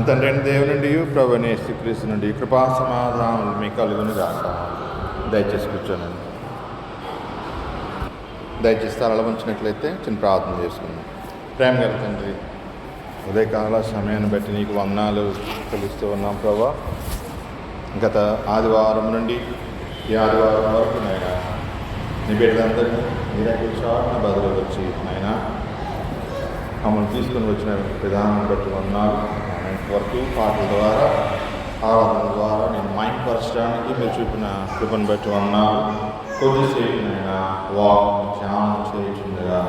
తండ్రి అయిన దేవుని నుండి ప్రభువైన యేసుక్రీస్తు నుండి కృపా సమాధానాలు మీకు కలుగును గాక. దయచేసి కూర్చోనండి. దయచేసి స్థలాలు ఉంచినట్లయితే చిన్న ప్రార్థన చేసుకుందాం. ప్రేమ గల తండ్రి, ఉదయకాల సమయాన్ని బట్టి నీకు వందనాలు తెలుస్తూ ఉన్నాం ప్రభా. గత ఆదివారం నుండి ఈ ఆదివారం వరకు నాయన నీ బిడ్డలందరినీ మీరే చాటున బదులు వచ్చి నాయన మమ్మల్ని తీసుకుని వచ్చిన విధానం బట్టి వందనాలు. వరకు పాటల ద్వారా ఆరాధన ద్వారా నేను మైండ్పరచడానికి మీరు చూపిన కృపను బట్టి వందనాలు. కొద్దిసేపు నాయన వాక్ ధ్యానం చేయించుండగా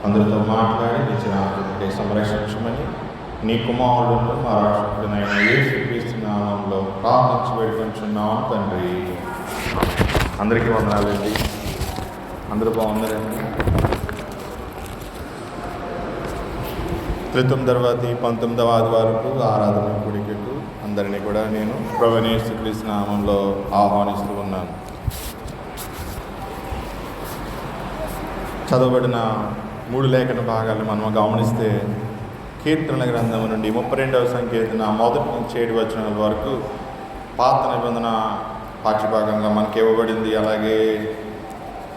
అందరితో మాట్లాడి నీ చిన్న సంరక్షించమని నీ కుమారుడును మా రక్షకుడైన యేసుక్రీస్తు నామములో ప్రార్థించి వేడుకొంచున్నాము తండ్రి. అందరికీ వందనాలండి. అందరూ బాగున్నారండి. క్రితం తర్వాత 19వ ఆదివారపు ఆరాధన కూడికకు అందరినీ కూడా నేను ప్రభువైన యేసుక్రీస్తు నామములో ఆహ్వానిస్తూ ఉన్నాను. చదవబడిన 3 లేఖన భాగాలు మనం గమనిస్తే కీర్తనల గ్రంథం నుండి 32వ సంకీర్తన 1 నుంచి 7 వచనాల వరకు పాత నిబంధన పాఠ్యభాగంగా మనకి ఇవ్వబడింది. అలాగే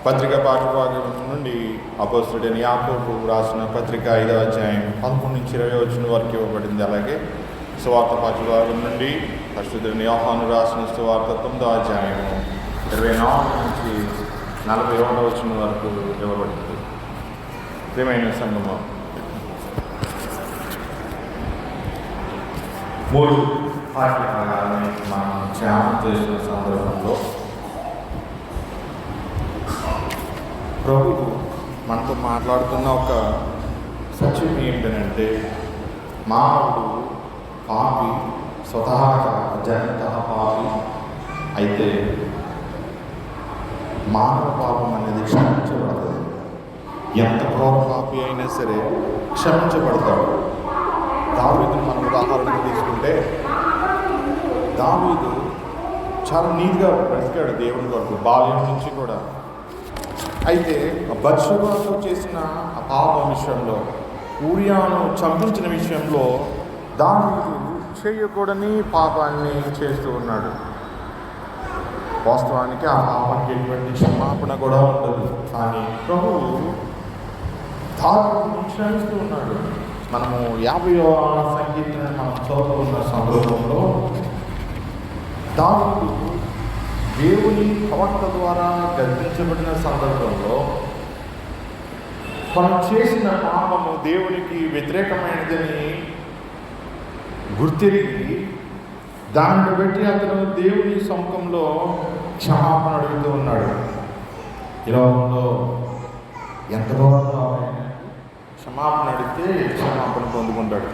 పత్రిక పాఠ్యభాగం నుండి అపోస్తలుడైన యాకోబు రాసిన పత్రిక 5వ అధ్యాయం 11 నుంచి 20 వచనం వరకు ఇవ్వబడింది. అలాగే సువార్త పాఠ్యభాగం నుండి పరిశుద్ధుడైన యోహాను రాసిన సువార్త 9వ అధ్యాయం 24 నుంచి 41వ వచనం వరకు ఇవ్వబడింది. ప్రియమైన సంగమం, 3 పాఠ్యభాగాలని మనం ధ్యానం చేసిన సందర్భంలో ప్రభు మనతో మాట్లాడుతున్న ఒక సత్యం ఏంటంటే, మానవుడు పాపి, స్వతహాగా జగత పాపి. అయితే మానవ పాపం అనేది క్షమించబడదు. ఎంత ఘోర పాపి అయినా సరే క్షమించబడతాడు. దావీదును మనం ఉదాహరణకు తీసుకుంటే, దావీదు చాలా నీట్గా బ్రతికాడు దేవుని కొరకు బాల్యం నుంచి కూడా. అయితే బత్షెబాతో చేసిన ఆ పాపం విషయంలో, ఊరియాను చంపించిన విషయంలో దావీదు చేయకూడని పాపాన్ని చేస్తూ ఉన్నాడు. వాస్తవానికి ఆ పాపానికి ఎటువంటి క్షమాపణ కూడా ఉండదు. కానీ ప్రభువు దావీదును క్షమిస్తూ ఉన్నాడు. మనము 50వ సంకీర్తన మనం చదువుతున్న సందర్భంలో దావీదు దేవుని ప్రవక్త ద్వారా గద్దించబడిన సందర్భంలో మనం చేసిన పాపము దేవునికి వ్యతిరేకమైనదని గుర్తిరిగి దాన్ని బట్టి అతను దేవుని సముఖంలో క్షమాపణ అడుగుతూ ఉన్నాడు. ఈ లోకంలో ఎంతలో క్షమాపణ అడిగితే క్షమాపణ పొందుకుంటాడు.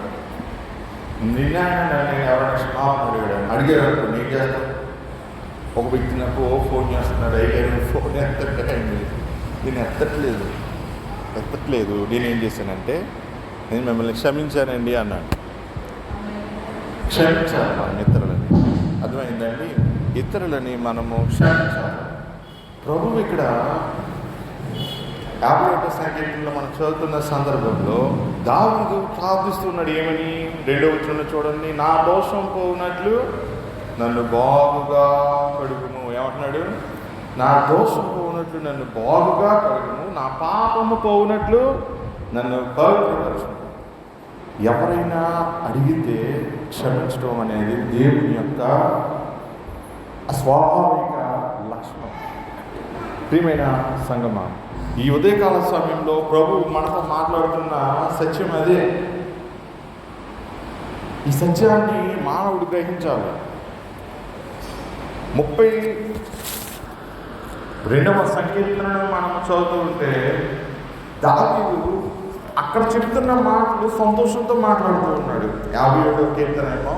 నిర్ణయంగా ఎవరైనా క్షమాపణ అడిగాడు నేను చేస్తాను. ఒక వ్యక్తి నాకు ఫోన్ చేస్తున్నాడు, అయ్యారు ఫోన్ ఎత్తట్లేదు, నేను ఎత్తట్లేదు. నేనేం చేశానంటే, నేను మిమ్మల్ని క్షమించానండి అన్నాడు. క్షమించాలి మనం ఇతరులని. అర్థమైందండి? ఇతరులని మనము క్షమించాలి. ప్రభువు ఇక్కడ 51వ సంకీర్తనలో మనం చదువుతున్న సందర్భంలో దావీదు ప్రార్థిస్తున్నాడు. ఏమని? 2వ వచనంలో చూడండి, నా దోషం పోవునట్లు నన్ను బాగుగా కడుగుము. ఏమంటున్నాడు? నా దోషం పోవునట్లు నన్ను బాగుగా కడుగుము, నా పాపము పోవునట్లు నన్ను పవిత్రపరచు. ఎవరైనా అడిగితే క్షమించడం అనేది దేవుని యొక్క అస్వాభావిక లక్షణం. ప్రియమైన సంగమా, ఈ ఉదయకాల సమయంలో ప్రభు మనతో మాట్లాడుతున్న సత్యం అదే. ఈ సత్యాన్ని మానవుడు గ్రహించాలి. 32వ సంకీర్తనను మనం చదువుతూ ఉంటే దావీదు అక్కడ చెప్తున్న మాటలు సంతోషంతో మాట్లాడుతూ ఉన్నాడు. 57వ కీర్తన ఏమో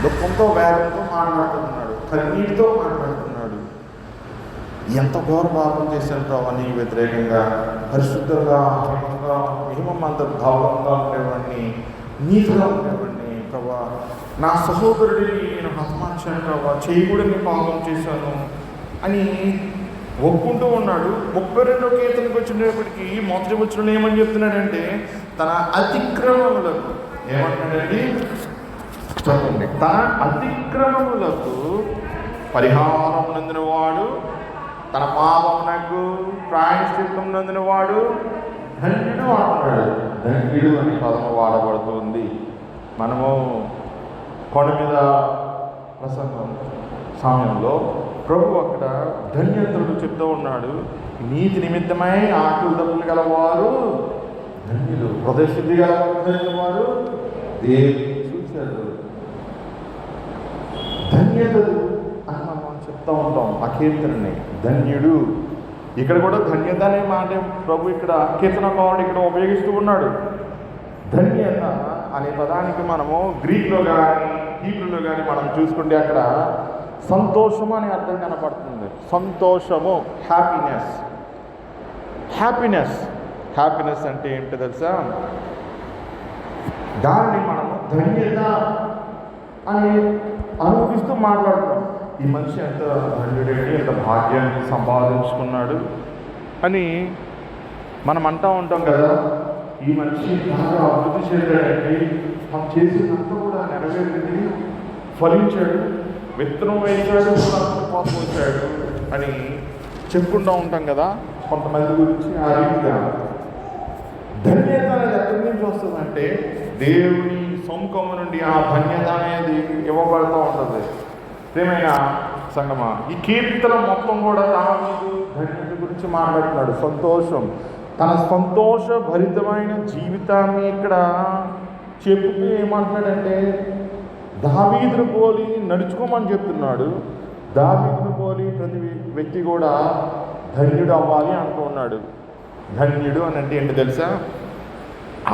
దుఃఖంతో వేదంతో మాట్లాడుతున్నాడు, కన్నీటితో మాట్లాడుతున్నాడు. ఎంత ఘోర పాపం చేశాను ప్రభు నీ వ్యతిరేకంగా, పరిశుద్ధంగా మినిమం అంత భావంగా ఉండేవాడిని, నీతిగా ఉండేవాడిని ప్రభా. నా సహోదరుడిని నేను హతమార్చాను ప్రభా, చేయకూడని పాపం చేశాను అని ఒప్పుకుంటూ ఉన్నాడు. 32వ కీర్తనకు వచ్చినప్పటికీ మొదటి వచనంలో ఏమని చెప్తున్నాడంటే, తన అతిక్రమములకు ఏమంటున్నాడండి? తన అతిక్రమములకు పరిహారం నందినవాడు, తన పాపమునకు ప్రాయశ్చిత్తం నందినవాడు ధన్యుడు అంటున్నాడు. ధన్యుడు అని పదము వాడబడుతుంది. మనము కొండ మీద ప్రసంగం సమయంలో ప్రభు అక్కడ ధన్యతలు చెప్తూ ఉన్నాడు. నీతి నిమిత్తమై ఆకులు దప్పులు గలవారు ధన్యులు, హృదయశుద్ధి గలవారు దేవుని చూశారు. ధన్యతలు అని మనం చెప్తూ ఉంటాం ఆ కీర్తనని. ధన్యుడు, ఇక్కడ కూడా ధన్యత అనే మాట ప్రభు ఇక్కడ కీర్తనకారుడు ఇక్కడ ఉపయోగిస్తూ ఉన్నాడు. ధన్యత అనే పదానికి మనము గ్రీక్లో కానీ హీబ్రూలో కానీ మనం చూసుకుంటే అక్కడ సంతోషము అనే అర్థం కనపడుతుంది. సంతోషము, హ్యాపీనెస్. హ్యాపీనెస్ హ్యాపీనెస్ అంటే ఏంటో తెలుసా? దాన్ని మనము ధన్యత అని అనుభవిస్తూ మాట్లాడుతున్నాం. ఈ మనిషి ఎంత ధన్యుడేంటి, ఎంత భాగ్యాన్ని సంపాదించుకున్నాడు అని మనం అంటూ ఉంటాం కదా. ఈ మనిషి బాగా అభివృద్ధి చేయడానికి మనం చేసినంత కూడా నెరవేరింది, ఫలించాడు, విత్తనం వేసాడు, పాపం వచ్చాడు అని చెప్పుకుంటూ ఉంటాం కదా కొంతమంది గురించి. ఆ రీతిగా ధన్యత అనేది ఎక్కడి నుంచి వస్తుందంటే దేవుని సముఖము నుండి ఆ ధన్యత అనేది ఇవ్వబడుతూ ఉంటుంది. ప్రియమైన సంగమా, ఈ కీర్తన మొత్తం కూడా దావీదు ధన్యత గురించి మాట్లాడుతున్నాడు. సంతోషం, తన సంతోష భరితమైన జీవితాన్ని ఇక్కడ చెప్పుతూ ఏమంటున్నాడంటే దావీదును పోలి నడుచుకోమని చెప్తున్నాడు. దావీదును పోలి ప్రతి వ్యక్తి కూడా ధన్యుడు అవ్వాలి అంటున్నాడు. ధన్యుడు అని అంటే ఏంటో తెలుసా?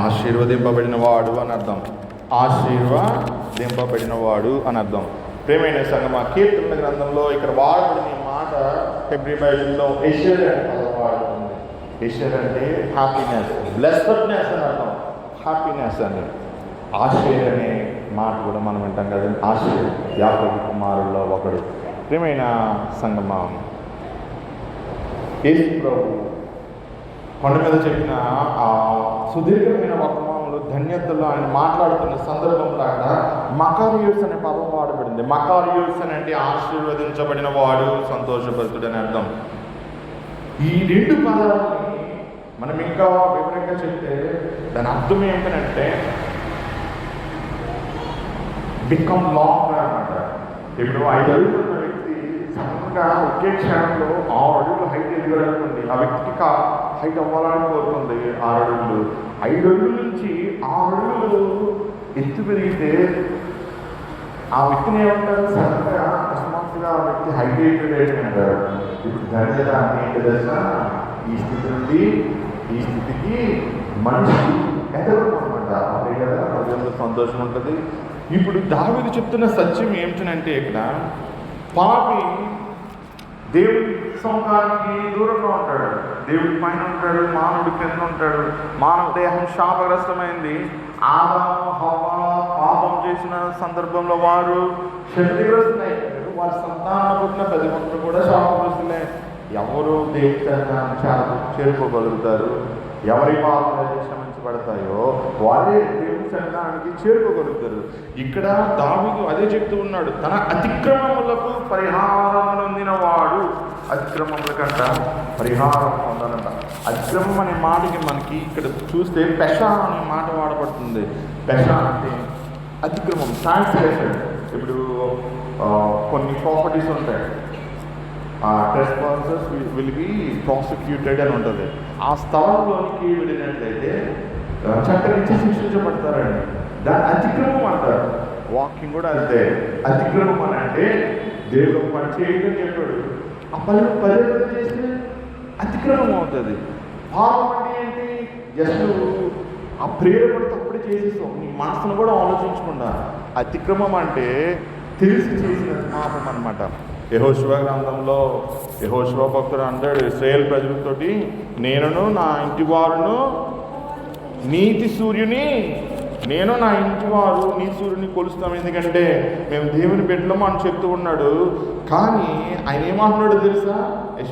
ఆశీర్వదింపబడిన వాడు అని అర్థం. ఆశీర్వదింపబడినవాడు అని అర్థం. ప్రేమైన సంగమా, కీర్తనల గ్రంథంలో ఇక్కడ వాడబడిన మాట హెబ్రీ బైబిల్లో ఎషర్ అనే పదం వాడుతుంది. ఎషర్ అంటే హ్యాపీనెస్, బ్లెస్సెడ్నెస్ అని అర్థం. హ్యాపీనెస్ అని. ఆశీర్ అనే మాట కూడా మనం వింటాం కదా. ఆశీర్ యాకోబు కుమారుల్లో ఒకడు. ప్రియమైన సంగమా, యేసు ప్రభు కొండ మీద చెప్పిన ఆ సుదీర్ఘమైన వర్తమానంలో ధన్యతలో ఆయన మాట్లాడుతున్న సందర్భంలో అక్కడ మకారియోస్ అనే పదం వాడబడింది. మకారియోస్ అని అంటే ఆశీర్వదించబడిన వాడు, సంతోషభరితుడు అని అర్థం. ఈ రెండు పదాలని మనం ఇంకా వివరంగా చెప్తే దాని అర్థం ఏంటంటే బికమ్ లాంగ్ అనమాట. ఇప్పుడు 5 అడుగులు ఉన్న వ్యక్తి సడన్గా ఒకే క్షణంలో 6 అడుగులు హైట్ ఎదగలుగుతుంది. ఆ వ్యక్తికి హైట్ అవ్వాలని కోరుతుంది 6 అడుగులు. 5 అడుగుల నుంచి 6 అడుగులు ఎత్తు పెరిగితే ఆ వ్యక్తిని ఏమంటారు? సడన్గా అకస్మాత్తుగా ఆ వ్యక్తి హైట్ అయిపోయాడు అంటారు. ఇప్పుడు ధన్యత అంటే ఏంటి తెలుసా? ఈ స్థితి నుండి ఈ స్థితికి మనిషి ఎదగడం అనమాట. అదే కదా హృదయంలో సంతోషం ఉంటుంది. ఇప్పుడు దావీదు చెప్తున్న సత్యం ఏమిటంటే ఇక్కడ పాపి దేవుడి సముఖానికి దూరంగా ఉంటాడు, దేవుడి పైన ఉంటాడు, మానవుడి కింద ఉంటాడు. మానవ దేహం శాపగ్రస్తమైంది. ఆదాము హవ్వ పాపం చేసిన సందర్భంలో వారు క్షతిగ్రస్తులైపోయారు. వారి సంతానం పుట్టిన ప్రతి ఒక్కరు కూడా శాపగ్రస్తులే. ఎవరు దేవుడి చేరుకోగలుగుతారు? ఎవరి పాపాలు క్షమించబడతాయో వారే దేవుడి సన్నిధానానికి చేరుకోగలుగుతారు. ఇక్కడ దావీదు అదే చెప్తూ ఉన్నాడు. తన అతిక్రమములకు పరిహారం నొందిన వాడు. అతిక్రమముల కంట పరిహారం పొందాలంట. అతిక్రమం అనే మాటకి మనకి ఇక్కడ చూస్తే పెష అనే మాట వాడబడుతుంది. పెష అంటే అతిక్రమం, ట్రాన్స్గ్రెషన్. ఇప్పుడు కొన్ని ప్రాపర్టీస్ ఉంటాయి, ట్రెస్పాసర్స్ విల్ బి ప్రాసిక్యూటెడ్ అని ఉంటుంది. ఆ స్థలంలోనికి వెళ్ళినట్లయితే చట్టరీత్యా శిక్షించబడతారండి. దాన్ని అతిక్రమం అంటారు. వాకింగ్ కూడా అంతే. అతిక్రమం అని అంటే దేవుడు పని చేయడం చెప్పాడు, ఆ పనులు పదే చేస్తే అతిక్రమం అవుతుంది. పాపం అంటే ఏంటి? జస్ట్ ఆ ప్రేరణ తప్పుడు చేసేస్తాం, నీ మనసును కూడా ఆలోచించకుండా. అతిక్రమం అంటే తెలిసి చేసిన పాపం అనమాట. యెహోషువ గ్రంథంలో యెహోషువ భక్తుడు అంటాడు ఇశ్రాయేలు ప్రజలతోటి, నేనును నా ఇంటి వారును నీతి సూర్యుని నేను నా ఇంటి వారు నీ సూర్యుని కొలుస్తాం, ఎందుకంటే మేము దేవుని బిడ్డలము అని చెప్తూ ఉన్నాడు. కానీ ఆయన ఏమంటున్నాడు తెలుసా?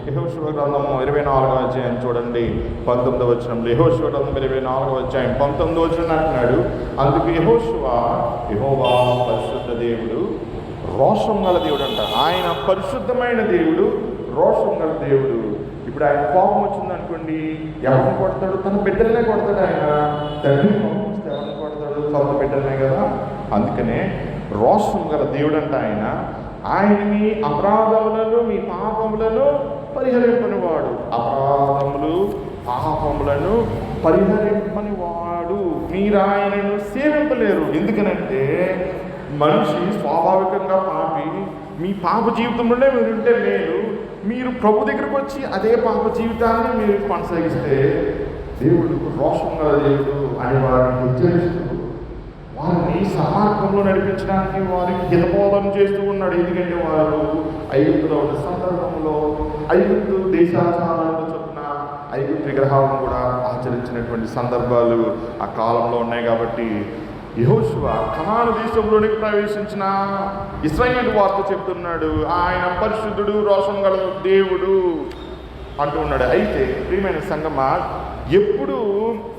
యెహోషువ గ్రంథము 24వ అధ్యాయం చూడండి, 19వ వచనంలో. యెహోషువ గ్రంథం 24వ అధ్యాయం 19వ వచనం అంటున్నాడు, అందుకు యెహోవా పరిశుద్ధ దేవుడు, రోషం గల దేవుడు అంట. ఆయన పరిశుద్ధమైన దేవుడు, రోషం గల దేవుడు. ఇప్పుడు ఆయన కోపం వచ్చిందనుకోండి, ఎవరిని కొడతాడు? తన బిడ్డలనే కొడతాడు. ఆయన తండ్రి కోపం వస్తే ఎవరిని కొడతాడు? సొంత బిడ్డలనే కదా. అందుకనే రోషం గల దేవుడు అంట ఆయన మీ అపరాధములను మీ పాపములను పరిహరింపనివాడు. అపరాధములు పాపములను పరిహరింపనివాడు. మీరు ఆయనను సేవింపలేరు. ఎందుకనంటే మనిషి స్వాభావికంగా పాపి. మీ పాప జీవితంలోనే మీరు ఉంటే మేలు. మీరు ప్రభు దగ్గరకు వచ్చి అదే పాప జీవితాన్ని మీరు కొనసాగిస్తే దేవుడు రోషం గల దేవుడు అని వారిని హెచ్చరిస్తూ వారిని సమార్గంలో నడిపించడానికి వారికి హితబోధన చేస్తూ ఉన్నాడు. ఎందుకంటే వారు ఐగుప్తులో ఉన్న సందర్భంలో ఐగుప్తు దేశాచారాలను చొప్పున ఐగుప్తు విగ్రహాలను కూడా ఆచరించినటువంటి సందర్భాలు ఆ కాలంలో ఉన్నాయి. కాబట్టి యెహోషువ కనాను దేశంలోనికి ప్రవేశించిన ఇశ్రాయేలు వార్త చెప్తున్నాడు, ఆయన పరిశుద్ధుడు, రోషం గల దేవుడు అంటూ ఉన్నాడు. అయితే ప్రియమైన సంగమా, ఎప్పుడు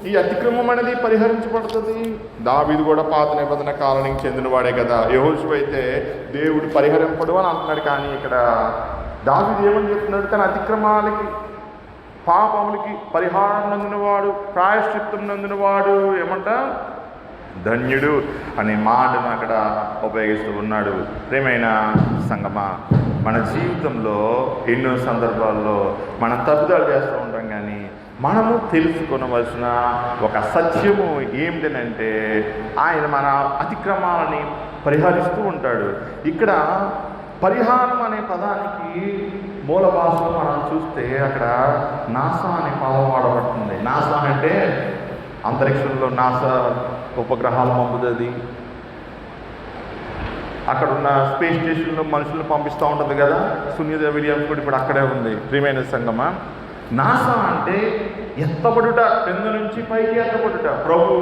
ఈ అతిక్రమం అనేది పరిహరించబడుతుంది? దావీదు కూడా పాత నిబంధన కాలానికి చెందినవాడే కదా. యెహోషువ అయితే దేవుడు పరిహరింపడు అని అంటున్నాడు. కానీ ఇక్కడ దావీదు ఏమని చెప్తున్నాడు? తన అతిక్రమాలకి పాపములకి పరిహారం నందినవాడు, ప్రాయశ్చిత్తం నందినవాడు ఏమంట ధన్యుడు అనే మాటను అక్కడ ఉపయోగిస్తూ ఉన్నాడు. ప్రియమైన సంగమా, మన జీవితంలో ఎన్నో సందర్భాల్లో మనం తప్పుదాలు చేస్తూ ఉంటాం. కానీ మనము తెలుసుకొనవలసిన ఒక సత్యము ఏమిటనంటే ఆయన మన అతిక్రమాలని పరిహరిస్తూ ఉంటాడు. ఇక్కడ పరిహారం అనే పదానికి మూల భాషలో మనం చూస్తే అక్కడ నాసా అనే పదం వాడబడుతుంది. నాసా అంటే అంతరిక్షంలో నాసా ఉపగ్రహాలు పంపుతుంది. అక్కడ ఉన్న స్పేస్ స్టేషన్లో మనుషులను పంపిస్తూ ఉంటుంది కదా. సునీత విలియమ్స్ కూడా ఇప్పుడు అక్కడే ఉంది. ప్రియమైన సంగమా, నాసా అంటే ఎత్తబడుట, కింద నుంచి పైకి ఎత్తబడుట. ప్రభు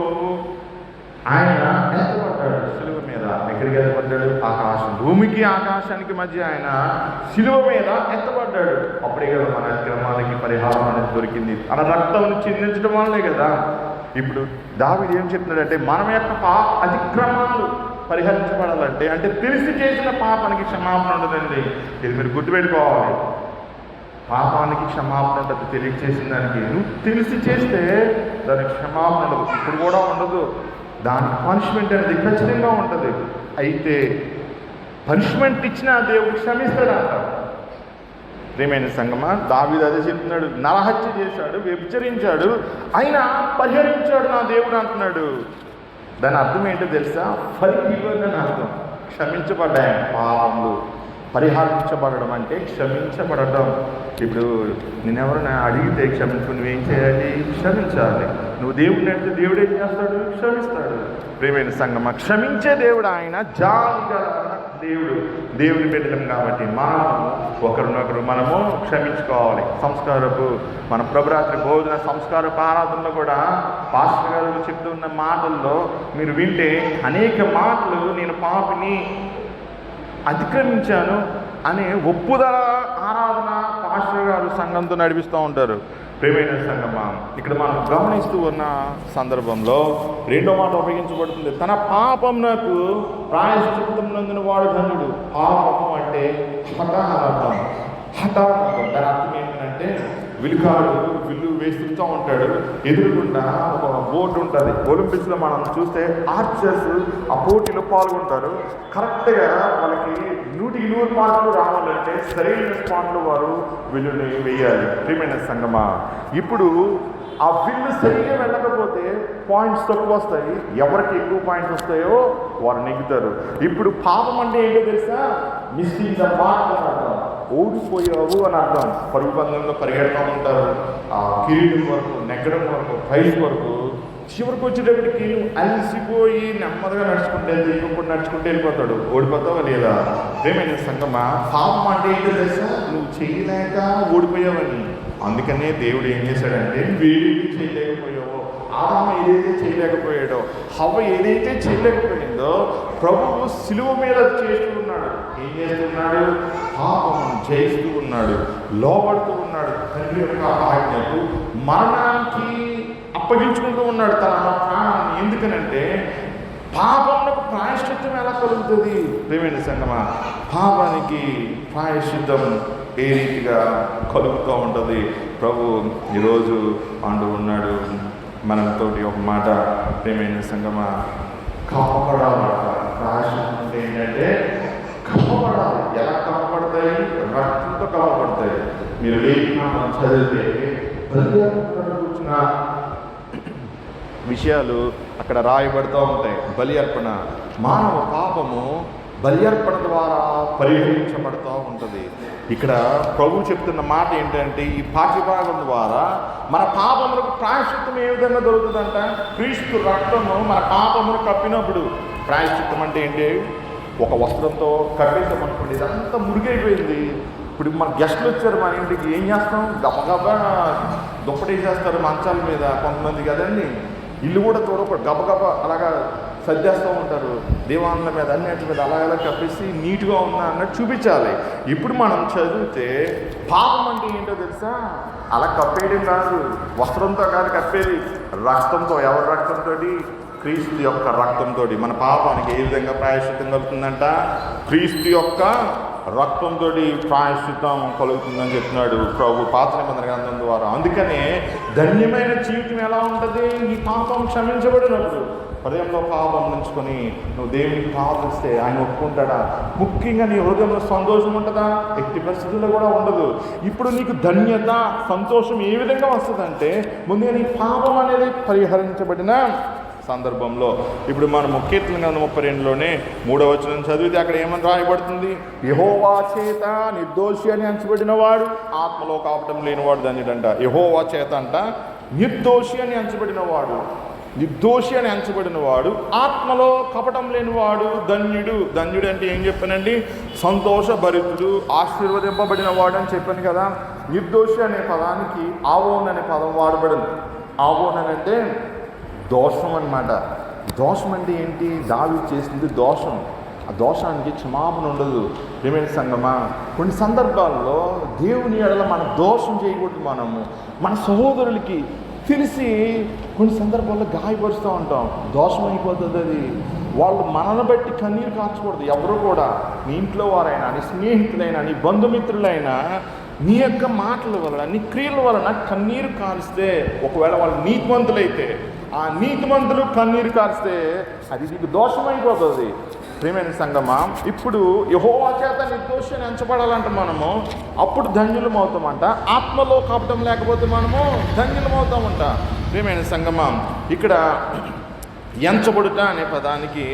ఆయన ఎత్తబడ్డాడు శిలువ మీద. ఎక్కడికి ఎత్తబడ్డాడు? ఆకాశం, భూమికి ఆకాశానికి మధ్య ఆయన శిలువ మీద ఎత్తబడ్డాడు. అప్పుడే కదా మన అతిక్రమాలకి పరిహారం అనేది దొరికింది. మన రక్తం చిందించడం వల్లే కదా. ఇప్పుడు దావీదు ఏం చెప్తున్నాడంటే మన యొక్క అతిక్రమాలు పరిహరించబడాలంటే, అంటే తెలిసి చేసిన పాపానికి క్షమాపణ ఉండదండి. ఇది మీరు గుర్తుపెట్టుకోవాలి. పాపానికి క్షమాపణ ఉంటుంది, తెలియచేసిన దానికి. నువ్వు తెలిసి చేస్తే దానికి క్షమాపణ ఉండదు, ఇప్పుడు కూడా ఉండదు. దానికి పనిష్మెంట్ అనేది ఖచ్చితంగా ఉంటుంది. అయితే పనిష్మెంట్ ఇచ్చినా దేవుడు క్షమిస్తాడంట. ప్రియమైన సంగమా, దావీదు అదే చెప్తున్నాడు. నరహత్య చేశాడు, వ్యభిచరించాడు, అయినా పరిహరించాడు నా దేవుడు అంటున్నాడు. దాని అర్థం ఏంటో తెలుసా? ఫర్గివెన్ అని అర్థం. క్షమించబడ్డాయి పాపములు. పరిహరించబడడం అంటే క్షమించబడటం. ఇప్పుడు నేనెవరైనా అడిగితే క్షమించు, నువ్వేం చేయాలి? క్షమించాలి. నువ్వు దేవుడిని అంటే దేవుడు ఏం చేస్తాడు? క్షమిస్తాడు. ప్రియమైన సంగమా, క్షమించే దేవుడు ఆయన, జాలిగా దేవుడు. దేవుని బిడ్డలం కాబట్టి మనము ఒకరినొకరు మనము క్షమించుకోవాలి. సంస్కారపు మన ప్రభురాత్రి భోజన సంస్కారపు ఆరాధనలో కూడా పాస్టర్ గారు చెప్తున్న మాటల్లో మీరు వింటే అనేక మాటలు నేను పాపిని అతిక్రమించాను అనే ఒప్పుదల ఆరాధన పాస్టర్ గారు సంఘంతో నడిపిస్తూ ఉంటారు. ప్రియమైన సంగమా, ఇక్కడ మనం గమనిస్తూ ఉన్న సందర్భంలో రెండో మాట ఉపయోగించబడుతుంది. తన పాపం నాకు ప్రాయశ్చిత్తం నందిన వాడు ధన్యుడు. పాపము అంటే హఠాహతం. హఠాహతం దాని అర్థం ఏంటంటే విలుకాడు విల్లు వేస్తూ ఉంటాడు. ఎదురుకుండా ఒక బోర్డు ఉంటుంది. ఒలింపిక్స్లో మనం చూస్తే ఆర్చర్స్ ఆ పోటీలో పాల్గొంటారు. కరెక్ట్గా వాళ్ళకి 100కి 100 మార్కులు రావాలంటే సరైన స్పాట్లో వారు విల్లుని వేయాలి. ప్రియమైన సంగమా, ఇప్పుడు ఆ విల్లు సరిగ్గా వెళ్ళకపోతే పాయింట్స్ తక్కువ వస్తాయి. ఎవరికి ఎక్కువ పాయింట్స్ వస్తాయో వారు నెగ్గుతారు. ఇప్పుడు పాపం అంటే ఏంటో తెలుసా? మిస్సింగ్ ద మార్క్ అని అర్థం. ఓడిపోయావు అని అర్థం. పరుగు పందెంలో పరిగెడుతూ ఉంటారు. ఆ కిరీటం వరకు, నెగ్గడం వరకు, ప్రైజ్ వరకు. చివరికి వచ్చేటప్పటికి అలసిపోయి నెమ్మదిగా నడుచుకుంటే ఇంకొకటి నడుచుకుంటూ వెళ్ళిపోతాడు. ఓడిపోతావా లేదా? ప్రియమైన సంగమా, పాపం అంటే ఏంటో తెలుసా? నువ్వు చేయలేక ఓడిపోయావని. అందుకనే దేవుడు ఏం చేశాడంటే వీడికి చేయలేకపోయావో ఆదాము ఏదైతే చేయలేకపోయాడో, హవ్వ ఏదైతే చేయలేకపోయిందో ప్రభువు సిలువ మీద చేస్తూ ఉన్నాడు. ఏం చేస్తున్నాడు? పాపం జయిస్తూ ఉన్నాడు, లోబడుతూ ఉన్నాడు. తండ్రి యొక్క ఆజ్ఞకు మరణానికి అప్పగించుకుంటూ ఉన్నాడు తన ప్రాణాన్ని. ఎందుకనంటే పాపమునకు ప్రాయశ్చిత్తం ఎలా కలుగుతుంది? ప్రేమైన సంగమా, పాపానికి ప్రాయశ్చిత్తం ఏ రీతిగా కలుగుతూ ఉంటుంది? ప్రభు ఈరోజు అంటూ ఉన్నాడు మనతోటి ఒక మాట. ప్రేమైన సంగమా, కప్పబడాలట. ప్రాయశ్చిత్తం అంటే ఏంటంటే కప్పబడాలి. ఎలా కప్పబడతాయి? రక్తంతో కప్పబడతాయి. మీరు లేఖనం చదివితే కూర్చున్న విషయాలు అక్కడ రాయబడుతూ ఉంటాయి. బలి అర్పణ, మానవ పాపము బలి అర్పణ ద్వారా పరిహరించబడుతూ ఉంటుంది. ఇక్కడ ప్రభు చెప్తున్న మాట ఏంటంటే, ఈ పాఠ్యభాగం ద్వారా మన పాపములకు ప్రాయశ్చిత్తం ఏ విధంగా దొరుకుతుందంట? క్రీస్తు రక్తము మన పాపమును కప్పినప్పుడు. ప్రాయశ్చిత్తం అంటే ఏంటి? ఒక వస్త్రంతో కప్పేసామనుకోండి, ఇదంతా మురిగైపోయింది. ఇప్పుడు మన గెస్టులు వచ్చారు మన ఇంటికి, ఏం చేస్తాం? గబగబా దుప్పటేసేస్తారు మంచాల మీద కొంతమంది కదండి. ఇల్లు కూడా చూడకూడదు, గబగబా అలాగా సర్దేస్తూ ఉంటారు. దీవాన్ల మీద అన్నిటి మీద అలా కప్పేసి నీట్గా ఉన్నా అన్నట్టు చూపించాలి. ఇప్పుడు మనం చదివితే పాపం అంటే ఏంటో తెలుసా? అలా కప్పేయడం కాదు, వస్త్రంతో కాదు కప్పేది, రక్తంతో. ఎవరి రక్తంతో? క్రీస్తు యొక్క రక్తంతో. మన పాపానికి ఏ విధంగా ప్రాయశ్చిత్తం కలుగుతుందంట? క్రీస్తు యొక్క రక్తంతో ప్రాయశ్చిత్తం కలుగుతుందని చెప్తున్నాడు ప్రభు పాత నిబంధన గ్రంథం ద్వారా. అందుకనే ధన్యమైన జీవితం ఎలా ఉంటుంది? నీ పాపం క్షమించబడినప్పుడు. హృదయంలో పాపం నుంచుకొని నువ్వు దేవునికి ప్రార్థిస్తే ఆయన ఒప్పుకుంటాడా? ముఖ్యంగా నీ హృదయంలో సంతోషం ఉంటుందా? ఎట్టి పరిస్థితుల్లో కూడా ఉండదు. ఇప్పుడు నీకు ధన్యత, సంతోషం ఏ విధంగా వస్తుందంటే, ముందుగా నీ పాపం అనేది పరిహరించబడిన సందర్భంలో. ఇప్పుడు మనము కీర్తన గ్రంథం 32లోనే 3వ వచనం చదివితే అక్కడ ఏమని రాయబడుతుంది? యెహోవా చేత నిర్దోషి అని ఎంచబడిన వాడు, ఆత్మలో కాపటం లేనివాడు ధన్యుడంట. యెహోవా చేత అంట నిర్దోషి అని ఎంచబడిన వాడు, నిర్దోషి అని ఎంచబడిన వాడు, ఆత్మలో కపటం లేనివాడు ధన్యుడు. ధన్యుడు అంటే ఏం చెప్పానండి? సంతోషభరితుడు, ఆశీర్వదింపబడిన వాడు అని చెప్పాను కదా. నిర్దోషి అనే పదానికి ఆవోన్ అనే పదం వాడబడింది. ఆవోన్ అని అంటే దోషం అన్నమాట. దోషం అంటే ఏంటి? దావీదు చేసింది దోషం. ఆ దోషానికి క్షమాపణ ఉండదు. ప్రియమైన సంగమా, కొన్ని సందర్భాల్లో దేవుని ఎడల మన దోషం చేయకూడదు. మనము మన సహోదరులకి తెలిసి కొన్ని సందర్భాల్లో గాయపరుస్తూ ఉంటాం. దోషం అయిపోతుంది అది. వాళ్ళు మనల్ని బట్టి కన్నీరు కార్చకూడదు ఎవరు కూడా. నీ ఇంట్లో వారైనా, నీ స్నేహితులైనా, నీ బంధుమిత్రులైనా నీ యొక్క మాటల వలన, నీ క్రియల వలన కన్నీరు కారిస్తే, ఒకవేళ వాళ్ళు నీతిమంతులైతే, ఆ నీతిమంతులు కన్నీరు కారిస్తే అది నీకు దోషమైపోతుంది. ప్రియమైన సంగమా, ఇప్పుడు యెహోవా చేత నిర్దోషిని ఎంచబడాలంట మనము, అప్పుడు ధన్యులం అవుతామంట. ఆత్మలో కపటం లేకపోతే మనము ధన్యులం అవుతామంట. ప్రియమైన సంగమా, ఇక్కడ ఎంచబడుట అనే పదానికి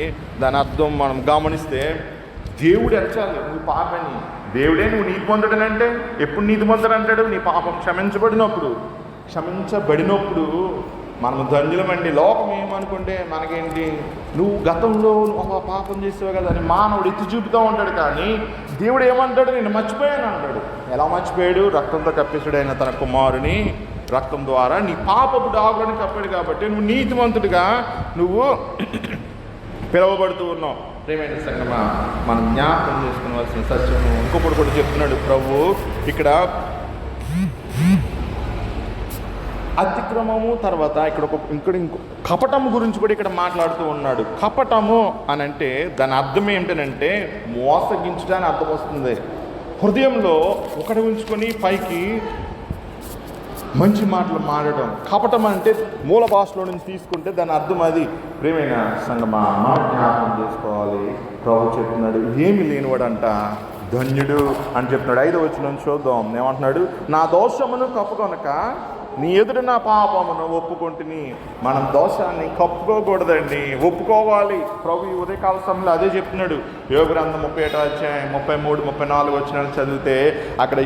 దాని అర్థం మనం గమనిస్తే, దేవుడు ఎంచాలి నువ్వు పాపని. దేవుడే నువ్వు నీతిమంతుడనంటే, ఎప్పుడు నీతిమంతుడు అంటాడు? నీ పాపం క్షమించబడినప్పుడు. క్షమించబడినప్పుడు మనము ధన్యులమండి. లోకం ఏమనుకుంటే మనకేంటి, నువ్వు గతంలో ఒక పాపం చేసావు కదా అని మానవుడు ఎత్తి చూపుతూ ఉంటాడు. కానీ దేవుడు ఏమంటాడు? నేను మర్చిపోయాను అంటాడు. ఎలా మర్చిపోయాడు? రక్తంతో కప్పేసాడు ఆయన తన కుమారుని. రక్తం ద్వారా నీ పాపపు డాగులను కప్పాడు కాబట్టి నువ్వు నీతిమంతుడిగా నువ్వు పిలువబడుతూ ఉన్నావు. ప్రియమైన సంగమా, మనం జ్ఞాపకం చేసుకోవాల్సిన సత్యము ఇంకొకటి కూడా చెప్తున్నాడు ప్రభు ఇక్కడ. అతిక్రమము తర్వాత ఇక్కడ ఇంకో కపటము గురించి కూడా ఇక్కడ మాట్లాడుతూ ఉన్నాడు. కపటము అని అంటే దాని అర్థం ఏమిటనంటే మోసగించడానికి అర్థం వస్తుంది. హృదయంలో ఒకటి ఉంచుకొని పైకి మంచి మాటలు మాడడం. కపటం అంటే మూల భాషలో నుంచి తీసుకుంటే దాని అర్థం అది. ప్రియమైన సంగమా, మనం జ్ఞాపకం చేసుకోవాలి. ప్రభు చెప్తున్నాడు ఏమి లేనివాడంట ధన్యుడు అని చెప్తున్నాడు. 5వ వచనం చూద్దాం ఏమంటున్నాడు? నా దోషమును కప్పుకొనక నీ ఎదుట నా పాపమును ఒప్పుకుంటుని. మనం దోషాన్ని కప్పుకోకూడదండి, ఒప్పుకోవాలి. ప్రభు ఈ ఉదయకాల సమయంలో అదే చెప్తున్నాడు. యోగ గ్రంథం 31వ అధ్యాయం 33, 34 వచనాలు చదివితే అక్కడ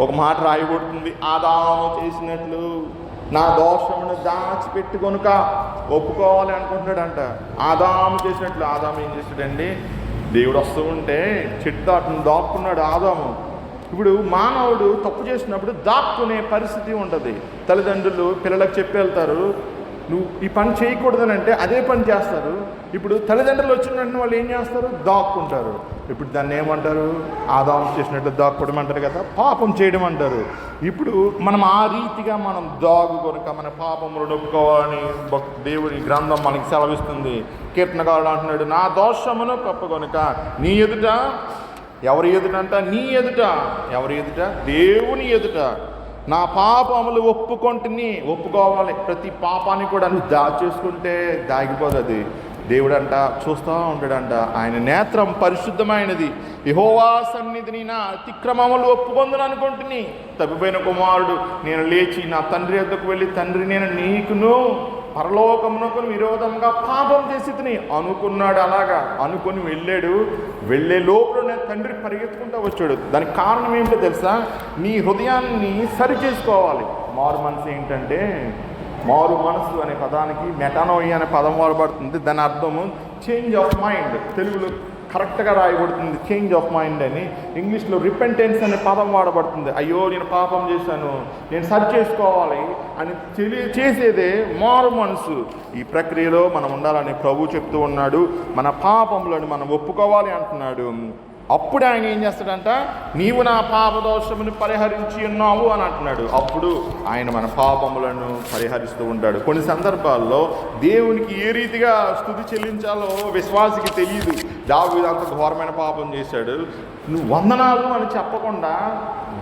ఒక మాట రాయబడుతుంది. ఆదాము చేసినట్లు నా దోషమును దాచిపెట్టుకొనుక ఒప్పుకోవాలి అనుకుంటున్నాడంట. ఆదాము చేసినట్లు. ఆదాము ఏం చేశాడండి? దేవుడు వస్తూ ఉంటే చెట్టు దాటును దాక్కున్నాడు ఆదాము. ఇప్పుడు మానవుడు తప్పు చేసినప్పుడు దాక్కునే పరిస్థితి ఉంటుంది. తల్లిదండ్రులు పిల్లలకు చెప్పి వెళ్తారు, నువ్వు ఈ పని చేయకూడదని అంటే అదే పని చేస్తారు. ఇప్పుడు తల్లిదండ్రులు వచ్చిన వెంటనే వాళ్ళు ఏం చేస్తారు? దాక్కుంటారు. ఇప్పుడు దాన్ని ఏమంటారు? ఆదాము చేసినట్లు దాక్కోవడం అంటారు కదా, పాపం చేయడం అంటారు. ఇప్పుడు మనం ఆ రీతిగా మనం దాగు కనుక మన పాపములు నొప్పుకోవాలని దేవుని గ్రంథం మనకి సెలవిస్తుంది. కీర్తనకారుడు అంటున్నాడు, నా దోషమును కప్పుకొనుక నీ ఎదుట, ఎవరి ఎదుట అంట? నీ ఎదుట. ఎవరి ఎదుట? దేవుని ఎదుట నా పాపములు ఒప్పుకోవాలి. ప్రతి పాపాన్ని కూడా నువ్వు దాచేసుకుంటే దాగిపోదు అది. దేవుడు అంట చూస్తూ ఉంటాడంట. ఆయన నేత్రం పరిశుద్ధమైనది. యెహోవా సన్నిధిని నా అతిక్రమములు ఒప్పుకొందును అనుకుంటుని. తప్పిపోయిన కుమారుడు నేను లేచి నా తండ్రి వద్దకు వెళ్ళి, తండ్రి నేను నీకును పరలోకమునకు విరోధంగా పాపం చేసి అనుకున్నాడు. అలాగా అనుకుని వెళ్ళే లోపలనే తండ్రి పరిగెత్తుకుంటూ వచ్చాడు. దానికి కారణం ఏంటో తెలుసా? నీ హృదయాన్ని సరి చేసుకోవాలి. మారు మనసు ఏంటంటే, మారు మనసు అనే పదానికి మెటానోయి అనే పదం వాడబడుతుంది. దాని అర్థము చేంజ్ ఆఫ్ మైండ్. తెలుగులో కరెక్ట్గా రాయబడుతుంది చేంజ్ ఆఫ్ మైండ్ అని. ఇంగ్లీష్లో రిపెంటెన్స్ అనే పదం వాడబడుతుంది. అయ్యో నేను పాపం చేశాను, నేను సరి చేసుకోవాలి అని చేసేదే మారు మనసు. ఈ ప్రక్రియలో మనం ఉండాలని ప్రభు చెప్తూ ఉన్నాడు. మన పాపములను మనం ఒప్పుకోవాలి అంటున్నాడు. అప్పుడు ఆయన ఏం చేస్తాడంట? నీవు నా పాపదోషమును పరిహరించి ఉన్నావు అని అంటున్నాడు. అప్పుడు ఆయన మన పాపములను పరిహరిస్తూ ఉంటాడు. కొన్ని సందర్భాల్లో దేవునికి ఏ రీతిగా స్తుతి చెల్లించాలో విశ్వాసికి తెలియదు. దావీదు అంత ఘోరమైన పాపం చేశాడు. నువ్వు వందనాలు అని చెప్పకుండా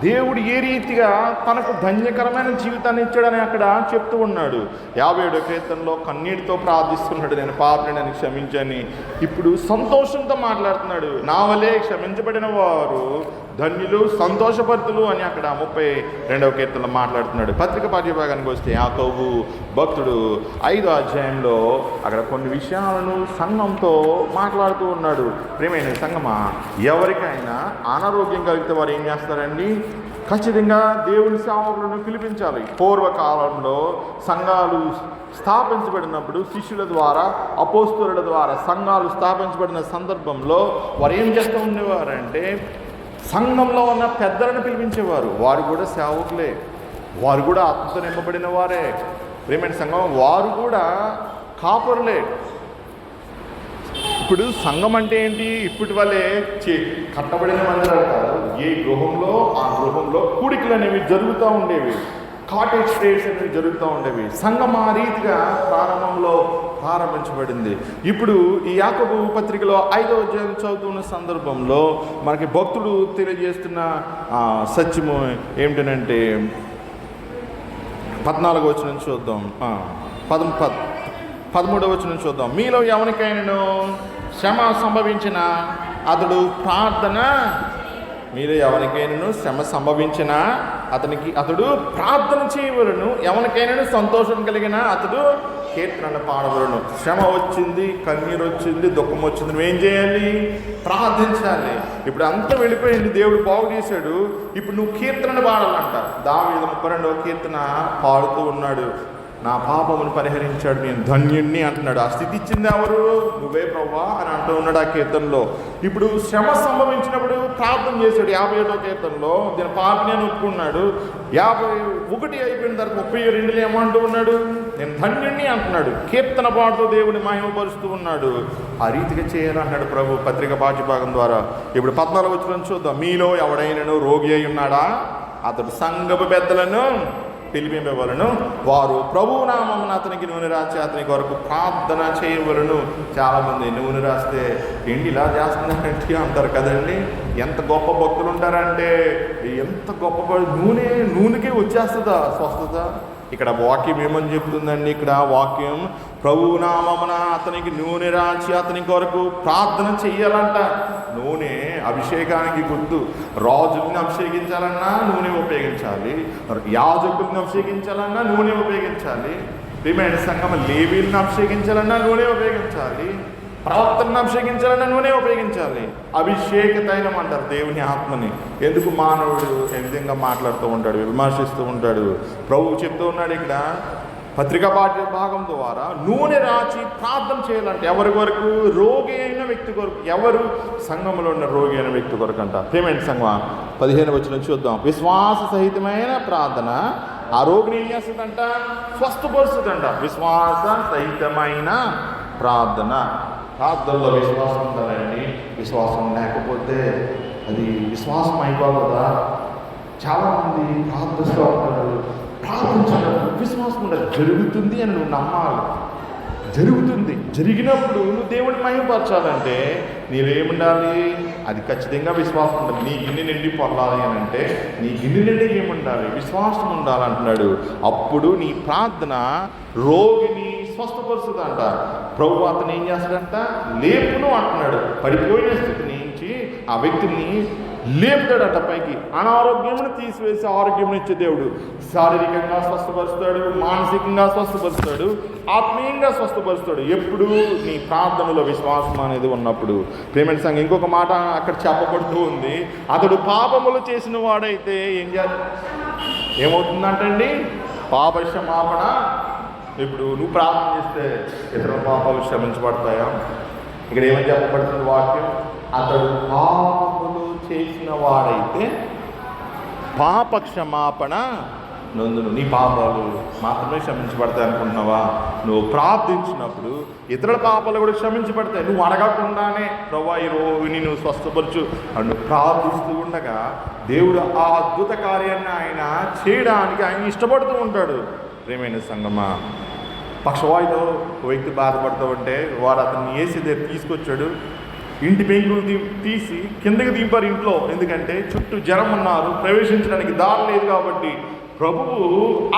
దేవుడు ఏ రీతిగా తనకు ధన్యకరమైన జీవితాన్ని ఇచ్చాడని అక్కడ చెప్తూ ఉన్నాడు. 57వ కీర్తనలో కన్నీటితో ప్రార్థిస్తున్నాడు, నేను పాపిని నన్ను క్షమించని. ఇప్పుడు సంతోషంతో మాట్లాడుతున్నాడు. నా వలే క్షమించబడిన వారు ధన్యులు, సంతోషపరుతులు అని అక్కడ 32వ కీర్తనలో మాట్లాడుతున్నాడు. పత్రిక పాఠ్యభాగానికి వస్తే యాకోబు భక్తుడు 5వ అధ్యాయంలో అక్కడ కొన్ని విషయాలను సంఘంతో మాట్లాడుతూ ఉన్నాడు. ప్రియమైన సంఘమా, ఎవరికైనా అనారోగ్యం కలిగితే వారు ఏం చేస్తారండి? ఖచ్చితంగా దేవుని సేవకులను పిలిపించాలి. పూర్వకాలంలో సంఘాలు స్థాపించబడినప్పుడు శిష్యుల ద్వారా, అపోస్తలుల ద్వారా సంఘాలు స్థాపించబడిన సందర్భంలో వారు ఏం చేస్తూ ఉండేవారంటే, సంఘంలో ఉన్న పెద్దలను పిలిపించేవారు. వారు కూడా సేవకులే, వారు కూడా ఆత్మతో నింపబడిన వారే. ప్రియమైన సంఘం, వారు కూడా కాపరులే. ఇప్పుడు సంఘం అంటే ఏంటి? ఇప్పటి వల్లే కట్టబడిన మందిరాలు కాదు. ఏ గృహంలో ఆ గృహంలో కూడికలు అనేవి జరుగుతూ ఉండేవి. కాటేజ్ స్టేస్ అనేవి జరుగుతూ ఉండేవి. సంఘం ఆ రీతిగా ప్రారంభంలో ప్రారంభించబడింది. ఇప్పుడు ఈ యాకోబు పత్రికలో 5వ అధ్యాయం చదువుతున్న సందర్భంలో మనకి భక్తుడు తెలియజేస్తున్న సత్యము ఏమిటనంటే 14వ వచనం చూద్దాం, 13వ వచనం చూద్దాం. మీలో ఎవరికైనాను శ్రమ సంభవించిన అతడు శ్రమ సంభవించిన అతడు ప్రార్థన చేయవలను. ఎవరికైనా సంతోషం కలిగిన అతడు కీర్తనలు పాడవలను. శ్రమ వచ్చింది, కన్నీరు వచ్చింది, దుఃఖం వచ్చింది, నువ్వేం చేయాలి? ప్రార్థించాలి. ఇప్పుడు అంతా వెళ్ళిపోయింది, దేవుడు బాగు చేశాడు. ఇప్పుడు నువ్వు కీర్తనలు పాడాలంట. దావీదు 32వ కీర్తన పాడుతూ ఉన్నాడు. నా పాపమును పరిహరించాడు, నేను ధన్యుణ్ణి అంటున్నాడు. ఆ స్థితి ఇచ్చింది ఎవరు? నువ్వే ప్రభువా అని అంటూ ఉన్నాడు ఆ కీర్తనలో. ఇప్పుడు శ్రమ సంభవించినప్పుడు ప్రార్థన చేశాడు 57వ కీర్తనలో. దీని పాపని అని ఒప్పుకున్నాడు. 51 అయిపోయిన తర్వాత 32లో ఏమంటూ ఉన్నాడు? నేను ధన్యుణ్ణి అంటున్నాడు. కీర్తన పాడుతూ దేవుని మహిమపరుస్తూ ఉన్నాడు. ఆ రీతిగా చేయాలన్నాడు ప్రభు పత్రిక పాఠ్యభాగం ద్వారా. ఇప్పుడు 14వ వచనం చూద్దాం. మీలో ఎవడైనాను రోగి అయి ఉన్నాడా? అతడు సంఘపు పెద్దలను పిలిపింపవలను. వారు ప్రభువు నామమున అతనికి నూనె రాసి అతని కొరకు ప్రార్థన చేయవలను. చాలామంది నూనె రాస్తే ఏంటి ఇలా చేస్తున్నారంటే అంటారు కదండి. ఎంత గొప్ప భక్తులు ఉంటారంటే, ఎంత గొప్ప నూనెకే వచ్చేస్తుందా స్వస్థత. ఇక్కడ వాక్యం ఏమని చెప్తుందండి? ఇక్కడ వాక్యం ప్రభువు నామమున అతనికి నూనె రాచి అతని కొరకు ప్రార్థన చెయ్యాలంట. నూనె అభిషేకానికి గుర్తు. రాజుల్ని అభిషేకించాలన్నా నూనె ఉపయోగించాలి, యాజకుల్ని అభిషేకించాలన్నా నూనె ఉపయోగించాలి, ప్రియమైన సంఘం లేవీల్ని అభిషేకించాలన్నా నూనె ఉపయోగించాలి, ప్రవక్తలను అభిషేకించాలన్నా నూనె ఉపయోగించాలి. అభిషేక తైలం అంటారు దేవుని ఆత్మని. ఎందుకు మానవుడు ఏ విధంగా మాట్లాడుతూ ఉంటాడు, విమర్శిస్తూ ఉంటాడు. ప్రభువు చెప్తూ ఉన్నాడు ఇక్కడ పత్రికా పాఠ్య భాగం ద్వారా నూనె రాచి ప్రార్థన చేయాలంటే ఎవరి వరకు? రోగి అయిన వ్యక్తి కొరకు. ఎవరు? సంఘంలో ఉన్న రోగి అయిన వ్యక్తి కొరకు అంట. ప్రియమైన సంఘం 15వ వచనం చూద్దాం. విశ్వాస సహితమైన ప్రార్థన ఆ రోగిని ఏం చేస్తుందంట? స్వస్థపరుస్తుందంట. విశ్వాస సహితమైన ప్రార్థన. ప్రార్థనలో విశ్వాసం ఉండాలండి. విశ్వాసం లేకపోతే అది విశ్వాసం అయిపోతుందా? చాలామంది ప్రార్థిస్తూ ఉంటారు, ప్రార్థించినప్పుడు విశ్వాసం ఉండదు. జరుగుతుంది అని నువ్వు నమ్మాలి. జరుగుతుంది. జరిగినప్పుడు నువ్వు దేవుడిని మహిమపరచాలంటే నీవేముండాలి? అది ఖచ్చితంగా విశ్వాసం ఉండాలి. నీ గిన్నె నిండి పొందాలి అని అంటే నీ గిన్నె నిండి ఏముండాలి? విశ్వాసం ఉండాలంటున్నాడు. అప్పుడు నీ ప్రార్థన రోగిని స్వస్థపరుస్తుందంట. ప్రభు అతను ఏం చేస్తాడంట? లేపును అంటున్నాడు. పడిపోయిన స్థితి నుంచి ఆ వ్యక్తిని లేపుతాడట పైకి. అనారోగ్యమును తీసివేసి ఆరోగ్యం ఇచ్చే దేవుడు. శారీరకంగా స్వస్థపరుస్తాడు, మానసికంగా స్వస్థపరుస్తాడు, ఆత్మీయంగా స్వస్థపరుస్తాడు. ఎప్పుడు? నీ ప్రార్థనలో విశ్వాసం అనేది ఉన్నప్పుడు. ప్రేమ సంఘం ఇంకొక మాట అక్కడ చెప్పబడుతూ ఉంది. అతడు పాపములు చేసిన వాడైతే ఏమవుతుందంటండి? పాప క్షమాపణ. ఇప్పుడు నువ్వు ప్రార్థన చేస్తే ఇతర పాపాలు క్షమించబడతాయా? ఇక్కడ ఏమని చెప్పబడుతుంది వాక్యం? అతడు పాపములు చేసిన వాడైతే పాప క్షమాపణ నొందును. నీ పాపాలు మాత్రమే క్షమించబడతాయి అనుకుంటున్నావా? నువ్వు ప్రార్థించినప్పుడు ఇతరుల పాపాలు కూడా క్షమించబడతాయి. నువ్వు అడగకుండానే ప్రభువా ఈ రోగిని నువ్వు స్వస్థపరచు అని నువ్వు ప్రార్థిస్తూ ఉండగా దేవుడు ఆ అద్భుత కార్యాన్ని ఆయన చేయడానికి ఆయన ఇష్టపడుతూ ఉంటాడు. ప్రేమైన సంగమా, పక్షవాయుతో వ్యక్తి బాధపడుతూ ఉంటే వారు అతన్ని ఏసీ దగ్గర తీసుకొచ్చాడు. ఇంటి పెంకులు తీసి కిందకి దింపారు ఇంట్లో. ఎందుకంటే చుట్టూ జనం ఉన్నారు, ప్రవేశించడానికి దారి లేదు. కాబట్టి ప్రభువు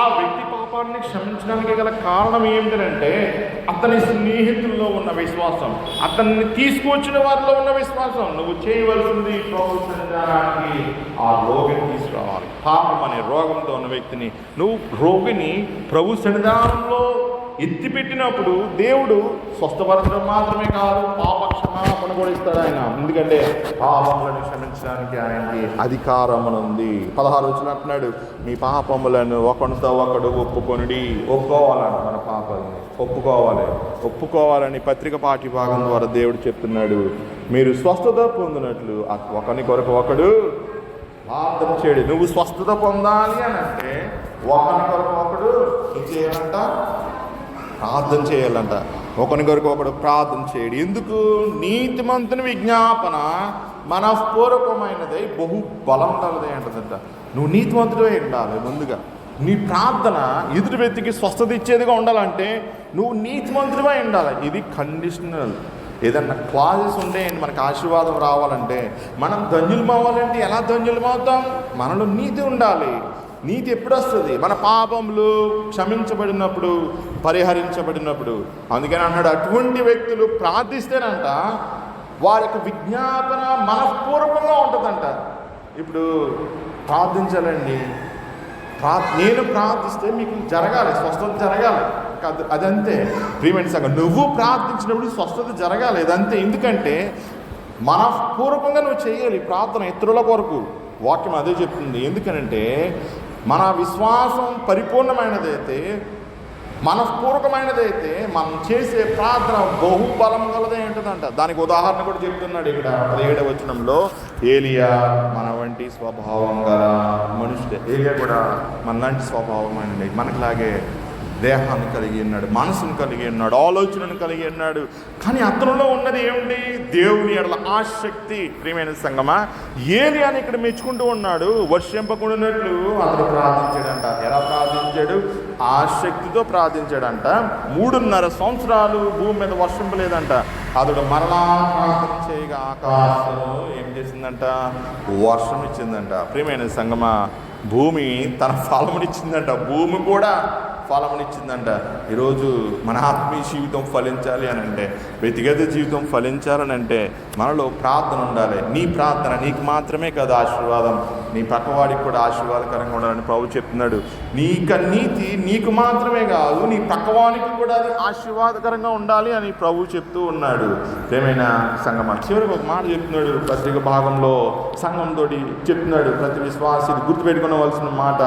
ఆ వ్యక్తి పాపాన్ని క్షమించడానికి గల కారణం ఏమిటంటే అతని స్నేహితుల్లో ఉన్న విశ్వాసం, అతన్ని తీసుకువచ్చిన వారిలో ఉన్న విశ్వాసం. నువ్వు చేయవలసింది ప్రభు సన్నిధానానికి ఆ రోగిని తీసుకురావాలి. పాపం అనే రోగంతో ఉన్న వ్యక్తిని నువ్వు రోగిని ప్రభు సన్నిధానంలో ఎత్తిపెట్టినప్పుడు దేవుడు స్వస్థపరచడం మాత్రమే కాదు, పాప క్షమాపణ కూడా ఇస్తాడు ఆయన. ఎందుకంటే పాపములను క్షమించడానికి ఆయనకి అధికారం ఉంది. 16 వచనం అంటున్నాడు, మీ పాపములను ఒకరితో ఒకడు ఒప్పుకోవాలంట. మన పాపాలని ఒప్పుకోవాలని పత్రిక పాఠ్య భాగం ద్వారా దేవుడు చెప్తున్నాడు. మీరు స్వస్థత పొందినట్లు ఒకని కొరకు ఒకడు ప్రార్థన చేయడు. నువ్వు స్వస్థత పొందాలి అని అంటే ఒకని కొరకు ఒకడు ఏం చేయాలంట? ప్రార్థన చేయాలంట. ఒకరి కొరకు ఒకడు ప్రార్థన చేయడు. ఎందుకు? నీతిమంతుని విజ్ఞాపన మనఃపూర్వకమైనదై బహు బలం కలదే అంటదంట. నువ్వు నీతిమంతుడే ఉండాలి. ముందుగా నీ ప్రార్థన ఎదుటి వ్యక్తికి స్వస్థత ఇచ్చేదిగా ఉండాలంటే నువ్వు నీతిమంతుడివై ఉండాలి. ఇది కండిషనల్. ఏదన్నా క్లాజెస్ ఉంటే మనకు ఆశీర్వాదం రావాలంటే, మనం ధన్యులం అవ్వాలంటే ఎలా ధన్యులం అవుతాం? మనలో నీతి ఉండాలి. నీతి ఎప్పుడు వస్తుంది? మన పాపములు క్షమించబడినప్పుడు, పరిహరించబడినప్పుడు. అందుకని అన్నాడు, అటువంటి వ్యక్తులు ప్రార్థిస్తేనంట వారి యొక్క విజ్ఞాపన మనఃపూర్వకంగా ఉంటుందంట. ఇప్పుడు ప్రార్థించాలండి. నేను ప్రార్థిస్తే మీకు జరగాలి, స్వస్థత జరగాలి. అదంతే ప్రియమైన సంఘం. నువ్వు ప్రార్థించినప్పుడు స్వస్థత జరగాలి. అదంతే. ఎందుకంటే మనఃపూర్వకంగా నువ్వు చేయాలి ప్రార్థన ఇతరుల కొరకు. వాక్యం అదే చెప్తుంది. ఎందుకనంటే మన విశ్వాసం పరిపూర్ణమైనదైతే, మనఃపూర్వకమైనదైతే మనం చేసే ప్రార్థన బహుబలం గలదే ఉంటుందంట. దానికి ఉదాహరణ కూడా చెప్తున్నాడు ఇక్కడ 17వ వచనంలో. ఏలియా మన వంటి స్వభావం గల మనుషుడే. ఏలియా కూడా మనలాంటి స్వభావమైనది. మనకులాగే దేహాన్ని కలిగి ఉన్నాడు, మనసును కలిగి ఉన్నాడు, ఆలోచనను కలిగి ఉన్నాడు. కానీ అతనిలో ఉన్నది ఏమిటి? దేవుని ఎడల ఆసక్తి. ప్రియమైన సంగమా, ఏలియాని ఇక్కడ మెచ్చుకుంటూ ఉన్నాడు. వర్షింపకుండానట్లు అతడు ప్రార్థించాడంట. ఎలా ప్రార్థించాడు? ఆసక్తితో ప్రార్థించాడంట. 3.5 సంవత్సరాలు భూమి మీద వర్షింపలేదంట. అతడు మరలా ప్రార్థన చేయగా ఆకాశం ఏం చేసిందంట? వర్షం ఇచ్చిందంట. ప్రియమైన సంగమా, భూమి తన ఫలమునిచ్చిందంట. భూమి కూడా ఫలమునిచ్చిందంట. ఈరోజు మన ఆత్మీయ జీవితం ఫలించాలి అని అంటే, వ్యక్తిగత జీవితం ఫలించాలని అంటే మనలో ప్రార్థన ఉండాలి. నీ ప్రార్థన నీకు మాత్రమే కదా ఆశీర్వాదం, నీ పక్కవాడికి కూడా ఆశీర్వాదకరంగా ఉండాలని ప్రభు చెప్తున్నాడు. నీతి నీకు మాత్రమే కాదు, నీ పక్కవాడికి కూడా అది ఆశీర్వాదకరంగా ఉండాలి అని ప్రభు చెప్తూ ఉన్నాడు. ఏమైనా సంఘం చివరికి ఒక మాట చెప్తున్నాడు. పత్రిక భాగంలో సంఘంతో చెప్తున్నాడు. ప్రతి విశ్వాసి గుర్తుపెట్టుకోవలసిన మాట,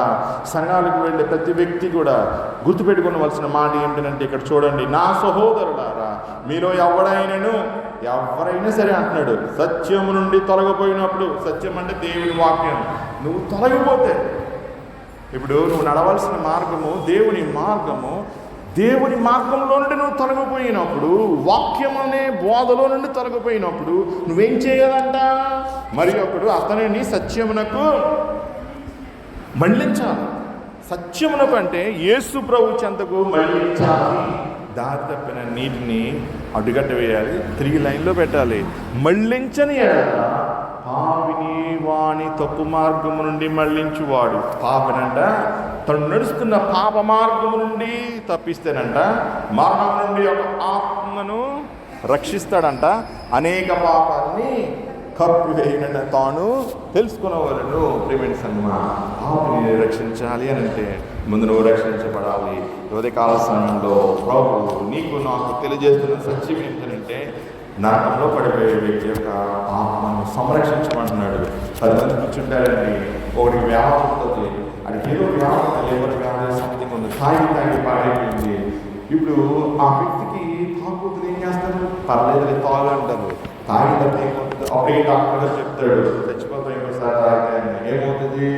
సంఘాలకు వెళ్ళే ప్రతి వ్యక్తి కూడా గుర్తుపెట్టుకోవలసిన మాట ఏమిటంటే, ఇక్కడ చూడండి, నా సహోదరులారా మీలో ఎవరైనా సరే అంటున్నాడు, సత్యము నుండి తొలగిపోయినప్పుడు. సత్యం అంటే దేవుని వాక్యం. నువ్వు తొలగిపోతే ఇప్పుడు నువ్వు నడవలసిన మార్గము దేవుని మార్గము. దేవుని మార్గంలో నుండి నువ్వు తొలగిపోయినప్పుడు, వాక్యం అనే బోధలో నుండి తొలగిపోయినప్పుడు నువ్వేం చేయాలంట? మరి ఒకడు అతనిని సత్యమునకు మళ్ళించాలి. సత్యమునకు అంటే యేసు ప్రభు చెంతకు మళ్ళించాలి. దారి తప్పిన నీటిని అడ్డుగట్ట వేయాలి, తిరిగి లైన్లో పెట్టాలి. మళ్ళించని పాపిని వాని తప్పు మార్గము నుండి మళ్ళించువాడు. పాపనంట తను నడుస్తున్న పాప మార్గము నుండి తప్పిస్తేనంట మరణం నుండి ఒక ఆత్మను రక్షిస్తాడంట. అనేక పాపాలని కప్పివేయనంట తాను తెలుసుకునేవాళ్ళను. ప్రియమైన సంగమా, పాపిని రక్షించాలి అని అంటే ముందు నువ్వు రక్షించబడాలి. ఉదయకాల సమయంలో ప్రభు నీకు నాకు తెలియజేస్తున్న సత్యం ఏంటంటే, నరకంలో పడిపోయే వ్యక్తి యొక్క ఆత్మను సంరక్షించమంటున్నాడు. 10 మంది కూర్చుంటారండి, ఒకటి వ్యాధి ఉంటుంది, అది ఏదో వ్యాధి, లేబర్ వ్యాధి సంథింగ్ ఉంది, తాగి పాడైపోయింది. ఇప్పుడు ఆ వ్యక్తికి తాగుతులు ఏం చేస్తారు? పర్లేదు తాగు అంటారు. తాగితే ఏమవుతుంది? అప్పుడే డాక్టర్ గారు చెప్తాడు చచ్చిపోతాం ఇంకోసారి తాగితే. ఏమవుతుంది?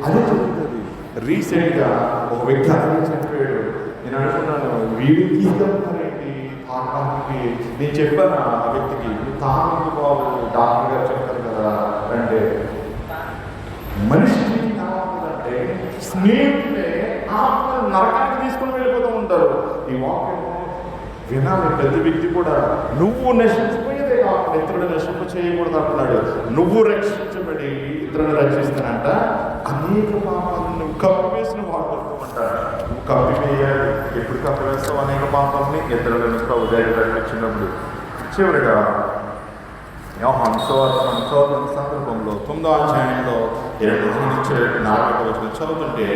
అదే చెప్తుంది. రీసెంట్గా ఒక వ్యక్తి అలాగే చనిపోయాడు. నేను అనుకున్నాను, వీళ్ళు తీసుకెళ్తారేంటి తాగడానికి? నేను చెప్పాను ఆ వ్యక్తికి, నువ్వు తాగడానికి బాబు, డాక్టర్ గారు చెప్తారు కదా అంటే. మనిషికి అంటే స్నేహితులే ఆత్మను నరకానికి తీసుకుని వెళ్ళిపోతూ ఉంటారు. ఈ వాక్యము వినాలి ప్రతి వ్యక్తి కూడా. నువ్వు నశించిపోయేదే కాకుండా ఇతరుడు నశింప చేయకూడదు అంటున్నాడు. నువ్వు రక్షించబడి ఇతరులను రక్షిస్తానంట. అనేక పాపాలను నువ్వు కప్పివేసిన వాడుతూ ఉంటాడు. నువ్వు కప్పివేయాలి. ఎప్పుడు కప్పివేస్తావు అనేక పాపాలని? ఇతరులను ప్రభు దగ్గర రక్షించినప్పుడు. చివరిగా యోహాను సువార్త సందర్భంలో 9వ అధ్యాయంలో 2-4 వచనం చదువుతుంటే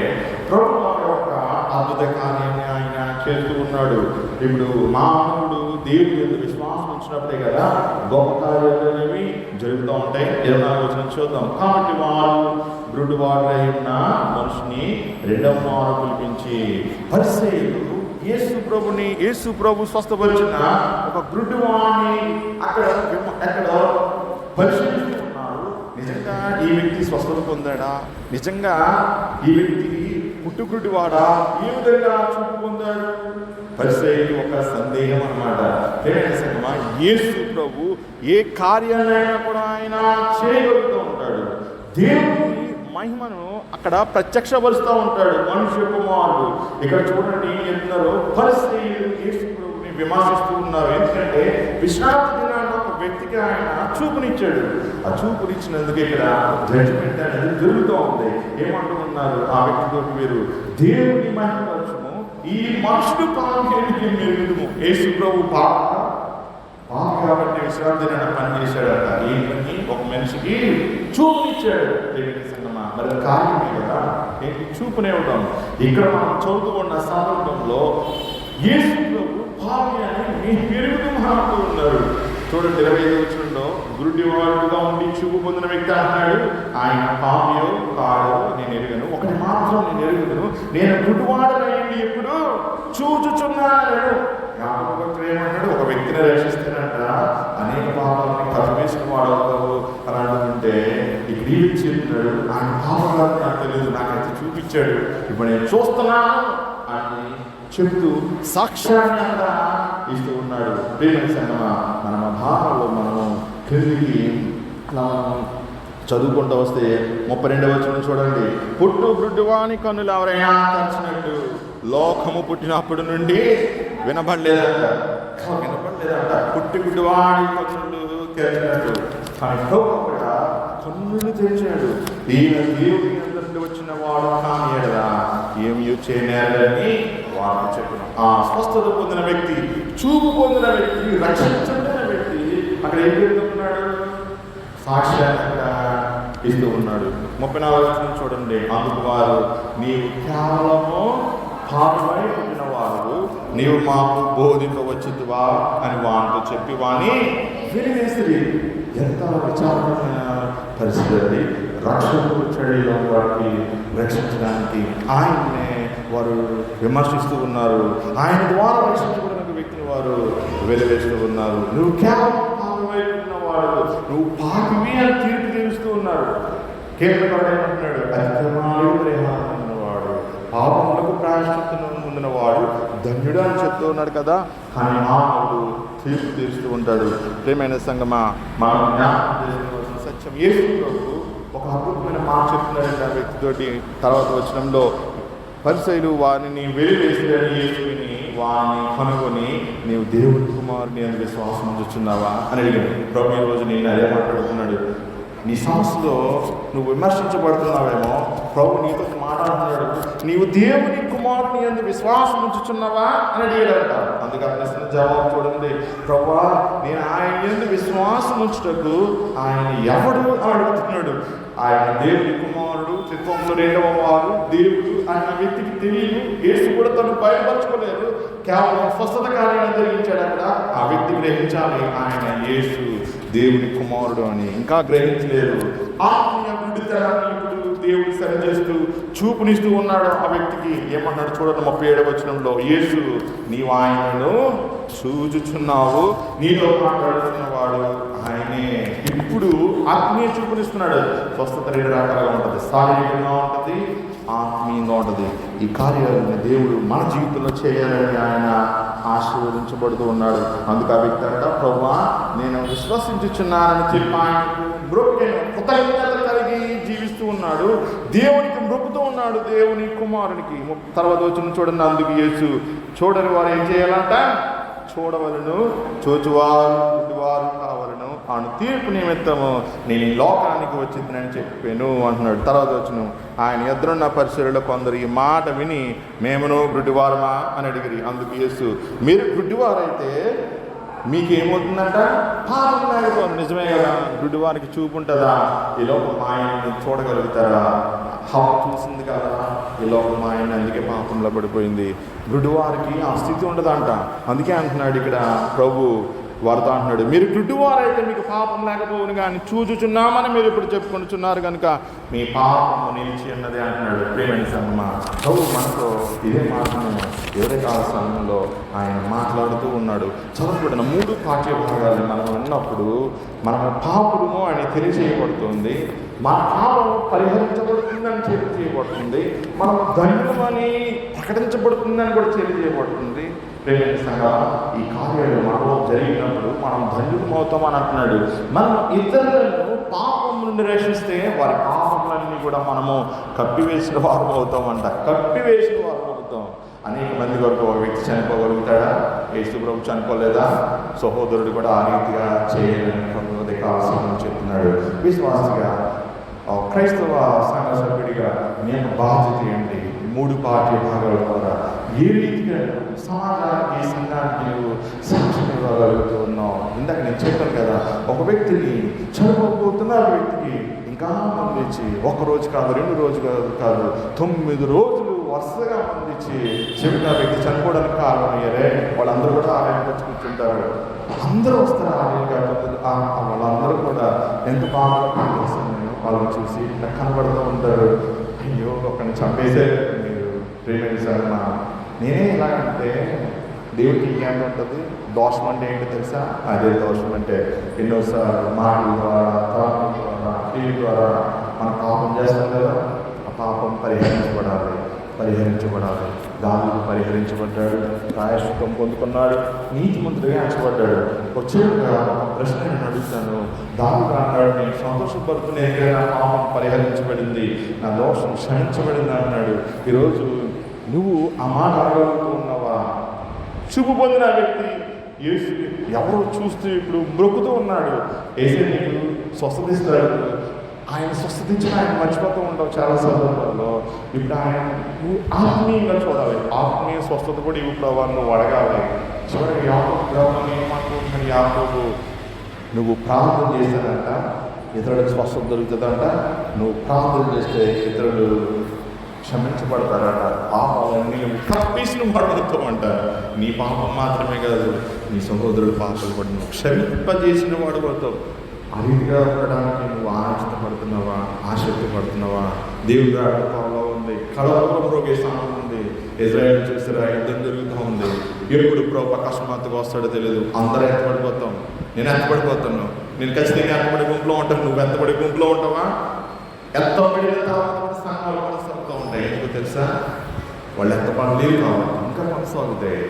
ప్రభు యొక్క అద్భుత కార్యాన్ని ఆయన చేస్తూ ఉన్నాడు. ఇప్పుడు మానవుడు దేవుడి యొక్క విశ్వాసం ఉంచినప్పుడే కదా గొప్ప కార్యాలు అనేవి జరుగుతూ ఉంటాయి. 24వ వచనం చూద్దాం. కాబట్టి వారు గుడ్డివాడై ఉన్న మనిషిని 2వ మారు పిలిపించి, పరిసయ్యులు యేసు ప్రభు స్వస్థపరిచిన ఒక గుడ్డివాడిని అక్కడ పరిశీలిస్తూ ఉన్నారు. నిజంగా ఈ వ్యక్తి స్వస్థత పొందాడా? నిజంగా ఈ వ్యక్తి పుట్టుగుడ్డివాడా? ఏ విధంగా చూపు పొందాడు? పరిసయ్యులు ఒక సందేహం అన్నమాట. యేసు ప్రభు ఏ కార్యాలైనా కూడా ఆయన చేయగలుగుతూ ఉంటాడు. దేవుని మహిమను అక్కడ ప్రత్యక్షపరుస్తూ ఉంటాడు మనుష్య కుమారుడు. ఇక్కడ చూడండి ఎందరో పరిసయ్యులు యేసు ప్రభుని విమర్శిస్తూ ఉన్నారు. ఎందుకంటే విశ్రాంతి దినాన్ని ఒక వ్యక్తికి ఆయన చూపునిచ్చాడు. ఆ చూపునిచ్చినందుకు ఇక్కడ జడ్జిమెంట్ అనేది జరుగుతూ ఉంది. ఏమంటూ ఉన్నారు ఆ వ్యక్తితో? మీరు దేవుని మహిమపరచము, ఈ మనుషుడు పాపం మెరుగుదము. యేసు ప్రభు పాప కాబట్టి విశ్రాంతి దినాన్ని పని చేశాడట. ఈ పని ఒక మనిషికి చూపునిచ్చాడు. మరి కార్యమే కదా, ఏంటి? చూపునివ్వడం. ఇక్కడ మనం చదువుతూ ఉన్న సందర్భంలో యేసు ప్రభు పాపి అని మీ పెరుగుదం అంటూ ఉన్నారు. చూడండి 25వ వచనంలో, గుడ్డివాడుగా ఉండి చూపు పొందిన వ్యక్తి అంటున్నాడు, ఆయన పాపియో కాడో నేను ఎరుగను, ఒకటి మాత్రం నేను ఎరుగుదును, నేను గుడ్డివాడనయ్యండి ఎప్పుడు చూచుచున్నాను. ఏమన్నాడు? ఒక వ్యక్తిని రక్షిస్తానంట అనేక పాపాలని కప్పివేసిన వాడవుతావు అని అంటుంటే ఇక్కడ చెప్తున్నాడు, ఆయన పాపాలను నాకు తెలియదు, నాకైతే చూపించాడు, ఇప్పుడు నేను చూస్తున్నాను అని చెప్తూ సాక్ష్యాన్ని ఇస్తూ ఉన్నాడు. ప్రేమ సంగమా, మన భావంలో మనము క్రిందికి చదువుకుంటూ వస్తే 32వ వచనం చూడండి. పుట్టు గుడ్డివాని కన్నులు ఎవరైనా తెరిచినట్టు లోకము పుట్టినప్పటి నుండి వినబడలేదంట. పుట్టి గుడ్డివాని కన్నులు తెరిచినట్టు కూడా కన్నులు తెరిచాడు. దేవుడి అందరి వచ్చిన వాడు కానియడరా ఏమి చేయలేదని వాడు చెప్పిన ఆ స్వస్థత పొందిన వ్యక్తి, చూపు పొందిన వ్యక్తి, రక్షించబడిన వ్యక్తి అక్కడ ఏం చెప్తున్నాడు? సాక్ష్యాన్ని ఇస్తూ ఉన్నాడు. 34వ వచనం చూడండి. అందుకు వారు, నీవు కేవలము పాపమై పుట్టిన వారు, నీవు మాకు బోధింపవచ్చువా అని వాడితో చెప్పి వాణి వెలివేసిరి. ఎంత విచారమైన పరిస్థితి. రక్షకుడు చడిలో వారికి రక్షించడానికి ఆయన్నే వారు విమర్శిస్తూ ఉన్నారు. ఆయన ద్వారా రక్షించబడిన వ్యక్తిని వారు వెలివేస్తూ ఉన్నారు. నువ్వు కేవలం పాపమై పుట్టిన వాడు, నువ్వు పాపివి అని తీర్పు తీరుస్తూ ఉన్నారు. కేవలం ఏమంటున్నాడు? అధికమాయుడు వాడు పాపములకు ప్రాయశ్చిత్తము పొందిన వాడు ధన్యుడు అని చెప్తూ ఉన్నాడు కదా. కానీ మానవుడు తీర్పు తీరుస్తూ ఉంటాడు. ప్రియమైన సంగమా, మనం జ్ఞాపకం చేసుకోవాల్సిన సత్యం యేసు ప్రభు ఒక అద్భుతమైన మాట చెప్తున్నాడండి ఆ వ్యక్తితోటి. తర్వాత వచనంలో పరిసయ్యులు వారిని వెలివేసిరని యేసుని వారిని కనుగొని నీవు దేవుడి కుమారుని అని విశ్వాసం ఉంచుచున్నావా అని అడిగాడు. ప్రభు ఈ రోజు నేను అదే మాట్లాడుతున్నాడు. నీ సమస్యలో నువ్వు విమర్శించబడుతున్నావేమో, ప్రభు నీతో మాట్లాడుతున్నాడు, నీవు దేవుని కుమారుని యందు విశ్వాసం ఉంచుచున్నావా అని అడిగాడంట. అందుకే ప్రశ్న జవాబు చూడండి. ప్రభువా, నేను ఆయన యందు విశ్వాసం ఉంచుటకు ఆయన ఎవడు అని అడుగుతున్నాడు. ఆయన దేవుని కుమారుడు, త్రిత్వంలో రెండవ వారు, దేవుడు అన్న వ్యక్తికి తెలియదు. యేసు కూడా తను బయలుపరచుకోలేదు. కేవలం స్వస్థత కార్యాన్ని జరిగించాడు. అక్కడ ఆ వ్యక్తి గ్రహించాలి ఆయన యేసు దేవుని కుమారుడు అని. ఇంకా గ్రహించలేదు. ఆత్మీయ గుడితనాన్ని ఇప్పుడు దేవుడు సరిచేస్తూ చూపునిస్తూ ఉన్నాడు ఆ వ్యక్తికి. ఏమన్నాడు చూడండి 37వ వచనంలో, యేసు నీవు ఆయనను చూచుచున్నావు, నీతో మాట్లాడుతున్నవాడు ఆయనే. ఇప్పుడు ఆత్మీయ చూపునిస్తున్నాడు. స్వస్థత 2 రకాలుగా ఉంటుంది, శారీరకంగా ఉంటుంది, ఆత్మీయంగా ఉంటుంది. ఈ కార్యాలను దేవుడు మన జీవితంలో చేయాలని ఆయన ఆశీర్వదించబడుతూ ఉన్నాడు. అందుకు ఆ వ్యక్తి అంట, ప్రభువా నేను విశ్వసించుచున్నానని చెప్పి ఆయనకు మ్రొక్కెను. కృతజ్ఞత కలిగి జీవిస్తూ ఉన్నాడు. దేవునికి మ్రొక్కుతూ ఉన్నాడు, దేవుని కుమారునికి. తర్వాత వచ్చిన చూడండి. అందుకు యేసు చూడని వారు ఏం చేయాలంట? చూడవలను, చూచువారు కావాలను, ఆయన తీర్పు నిమిత్తము నేను ఈ లోకానికి వచ్చిందని చెప్పాను అంటున్నాడు. తర్వాత వచ్చిన ఆయన ఎదురున్న పరిసరులో కొందరు ఈ మాట విని మేమును గుడ్డివారమా అని అడిగిరి. అందుకు యేసు మీరు గుడ్డివారైతే మీకేమవుతుందంట? పాపం లేకపోతే. నిజమే కదా, గుడ్డివారికి చూపు ఉంటుందా? ఈ లోకం ఆయన్ని చూడగలుగుతారా? హవ చూసింది కదా ఈ లోకం ఆయన్ని, అందుకే పాపంలో పడిపోయింది. గుడ్డివారికి ఆ స్థితి ఉండదంట. అందుకే అంటున్నాడు ఇక్కడ ప్రభు వారితో అంటున్నాడు, మీరు గుడ్డివారైతే మీకు పాపం లేకపోవును కానీ చూచుచున్నామని మీరు ఇప్పుడు చెప్పుకుంటున్నారు కనుక మీ పాపము నిలిచి ఉన్నది అంటున్నాడు. ప్రియమైన సంగమా, ప్రభు మనతో ఇదే మాటను ఎవరి కాల సమయంలో ఆయన మాట్లాడుతూ ఉన్నాడు. చదవబడిన 3 పాఠ్య భాగాలు మనం విన్నప్పుడు మనం పాపులము అని తెలియజేయబడుతుంది, మన పాపం పరిహరించబడుతుందని తెలియజేయబడుతుంది, మనం ధన్యులమని ప్రకటించబడుతుందని కూడా తెలియజేయబడుతుంది. ప్రేమించగా ఈ కార్యాలు మనలో జరిగినప్పుడు మనం ధన్యులం అవుతాం అని అంటున్నాడు. మనం ఇతరులను పాపం నుండి రక్షిస్తే వారి పాపములన్నీ కూడా మనము కప్పివేసిన వారు అవుతామంట. కప్పివేసిన వారు అవుతాం. అనేక మంది వరకు ఒక వ్యక్తి చనిపోగలుగుతాడా? యేసు ప్రభు చనిపోలేదా? సహోదరుడు కూడా ఆ రీతిగా చేయాలని ప్రభుత్వ కావాల్సిన చెప్తున్నాడు. విశ్వాసగా క్రైస్తవ సంఘ సభ్యుడిగా నేను బాధ్యత ఏంటి? 3 పాఠ్య భాగాల ద్వారా ఏ రీతిగా సమాజానికి, సంఘానికి నువ్వు సాక్ష్యం ఇవ్వగలుగుతూ ఉన్నావు. ఇందాక నేను చెప్పాను కదా, ఒక వ్యక్తిని చనిపోతున్న వ్యక్తికి ఇంకా మందించి 1 రోజు కాదు, 2 రోజులు కాదు, 9 రోజులు వరుసగా మందించి చెవిగా వ్యక్తి చనిపోవడానికి కారణమయ్యారే. వాళ్ళందరూ కూడా ఆలయానికి వచ్చి కూర్చుంటారు. అందరూ వస్తారు ఆలయానికి. వాళ్ళందరూ కూడా ఎంత బాగా పనిచేస్తాను నేను వాళ్ళని చూసి నాకు కనబడుతూ ఉంటారు. అయ్యో ఒకరిని చంపేసే మీరు ప్రేమించారు. నేనే ఎలాగంటే దేవుడికి ఇంకేంటి ఉంటుంది? దోషం అంటే ఏంటి తెలుసా? అదే దోషం అంటే ఎన్నోసార్లు మాటల ద్వారా, తరాల ద్వారా, టీవీ ద్వారా మనం పాపం చేస్తాం కదా. ఆ పాపం పరిహరించబడాలి. దావీదు పరిహరించబడ్డాడు, ప్రాయశ్చిత్తం పొందుకున్నాడు, నీతిమంతుడిగా ఎంచబడ్డాడు. వచ్చేట్టుగా ఒక ప్రశ్న నేను అడుగుతాను. దావీదు అన్నాడు, నేను సంతోషపడుతున్నా పాపం పరిహరించబడింది, నా దోషం క్షమించబడింది అన్నాడు. ఈరోజు నువ్వు ఆ మాట అడగలుగుతూ ఉన్నావా? చూపు పొందిన వ్యక్తి యేసు ఎవరో చూస్తూ ఇప్పుడు మ్రొక్కుతూ ఉన్నాడు. యేసు నీకు స్వస్థతిస్తాడు. ఆయన స్వస్థతించిన ఆయన మర్చిపోతూ ఉంటావు చాలా సందర్భాల్లో. ఇప్పుడు ఆయన నువ్వు ఆత్మీయంగా చూడాలి. ఆత్మీయ స్వస్థత కూడా ఇప్పుడు నువ్వు అడగాలి. చివరికి యాకోబు ఏమంటున్నాడు? యాకోబు నువ్వు ప్రార్థన చేశానంట ఇతరులకు స్వస్థత దొరుకుతుందంట. నువ్వు ప్రార్థన చేస్తే ఇతరులు క్షమించబడతారట. పాపాలన్నీ తప్పిసిన పడుతామంట. నీ పాపం మాత్రమే కాదు, నీ సహోదరుడు పాపాలు పడి నువ్వు క్షమింపజేసిన వాడు పడతావు. ఆ రీతిగా ఉండడానికి నువ్వు ఆశిష్టపడుతున్నావా? ఆసక్తి పడుతున్నావా? దేవుడు ఆడటంలో ఉంది, కళలో రోగే స్థానం ఉంది. ఇజ్రాయేల్ చూస్తారా, యుద్ధం జరుగుతూ ఉంది. ఎప్పుడు ప్రభు అకస్మాత్తుగా వస్తాడో తెలియదు. అందరూ ఎత్తపడిపోతాం. నేను ఎత్తపడిపోతాను. నేను ఖచ్చితంగా ఎత్తపడి గుంపులో ఉంటాను. నువ్వు ఎత్తపడి గుంపులో ఉంటావా? ఎత్తపడిన తర్వాత సంఘాలు మనస్తూ ఉంటాయి. ఎందుకు తెలుసా? వాళ్ళు ఎంత పనులు కావాలి ఇంకా కొనసాగుతాయి.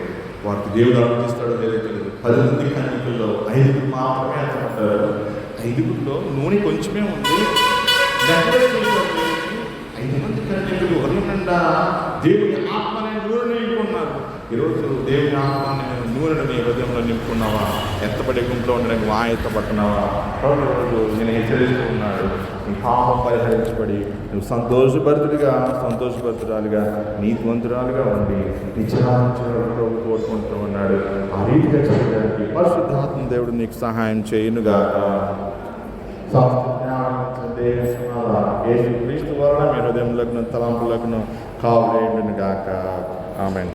వారికి దేవుడు అనుమతిస్తాడో తెలియదు. 10 మంది కన్యకుల్లో 5 మాత్రమే అంటారు. 5లో నూనె కొంచెమే ఉంది. 5 మంది కన్యకులు వరల నిండా దేవుని ఆత్మనే నూనె నింపుకున్నారు. ఈరోజు దేవుని ఆత్మని నూనెను నీ హృదయంలో నింపుకున్నావా? ఎత్తపడే గుంపులో ఉండడానికి ఎత్తపడుతున్నావా? రోజు నేను హెచ్చరిస్తూ ఉన్నాడు. నీ పాపం పరిహరించబడి నువ్వు సంతోషభరితురాలుగా నీతివంతురాలుగా ఉండి నిత్యరాజ్యంలో కోరుకుంటూ ఉన్నాడు. ఆ రీతిగా చేయడానికి పరిశుద్ధాత్మ దేవుడు నీకు సహాయం చేయునుగాక. యేసుక్రీస్తు వలన మీ హృదయములకు తలంపులకు కావులేయును గాక. ఆమేన్.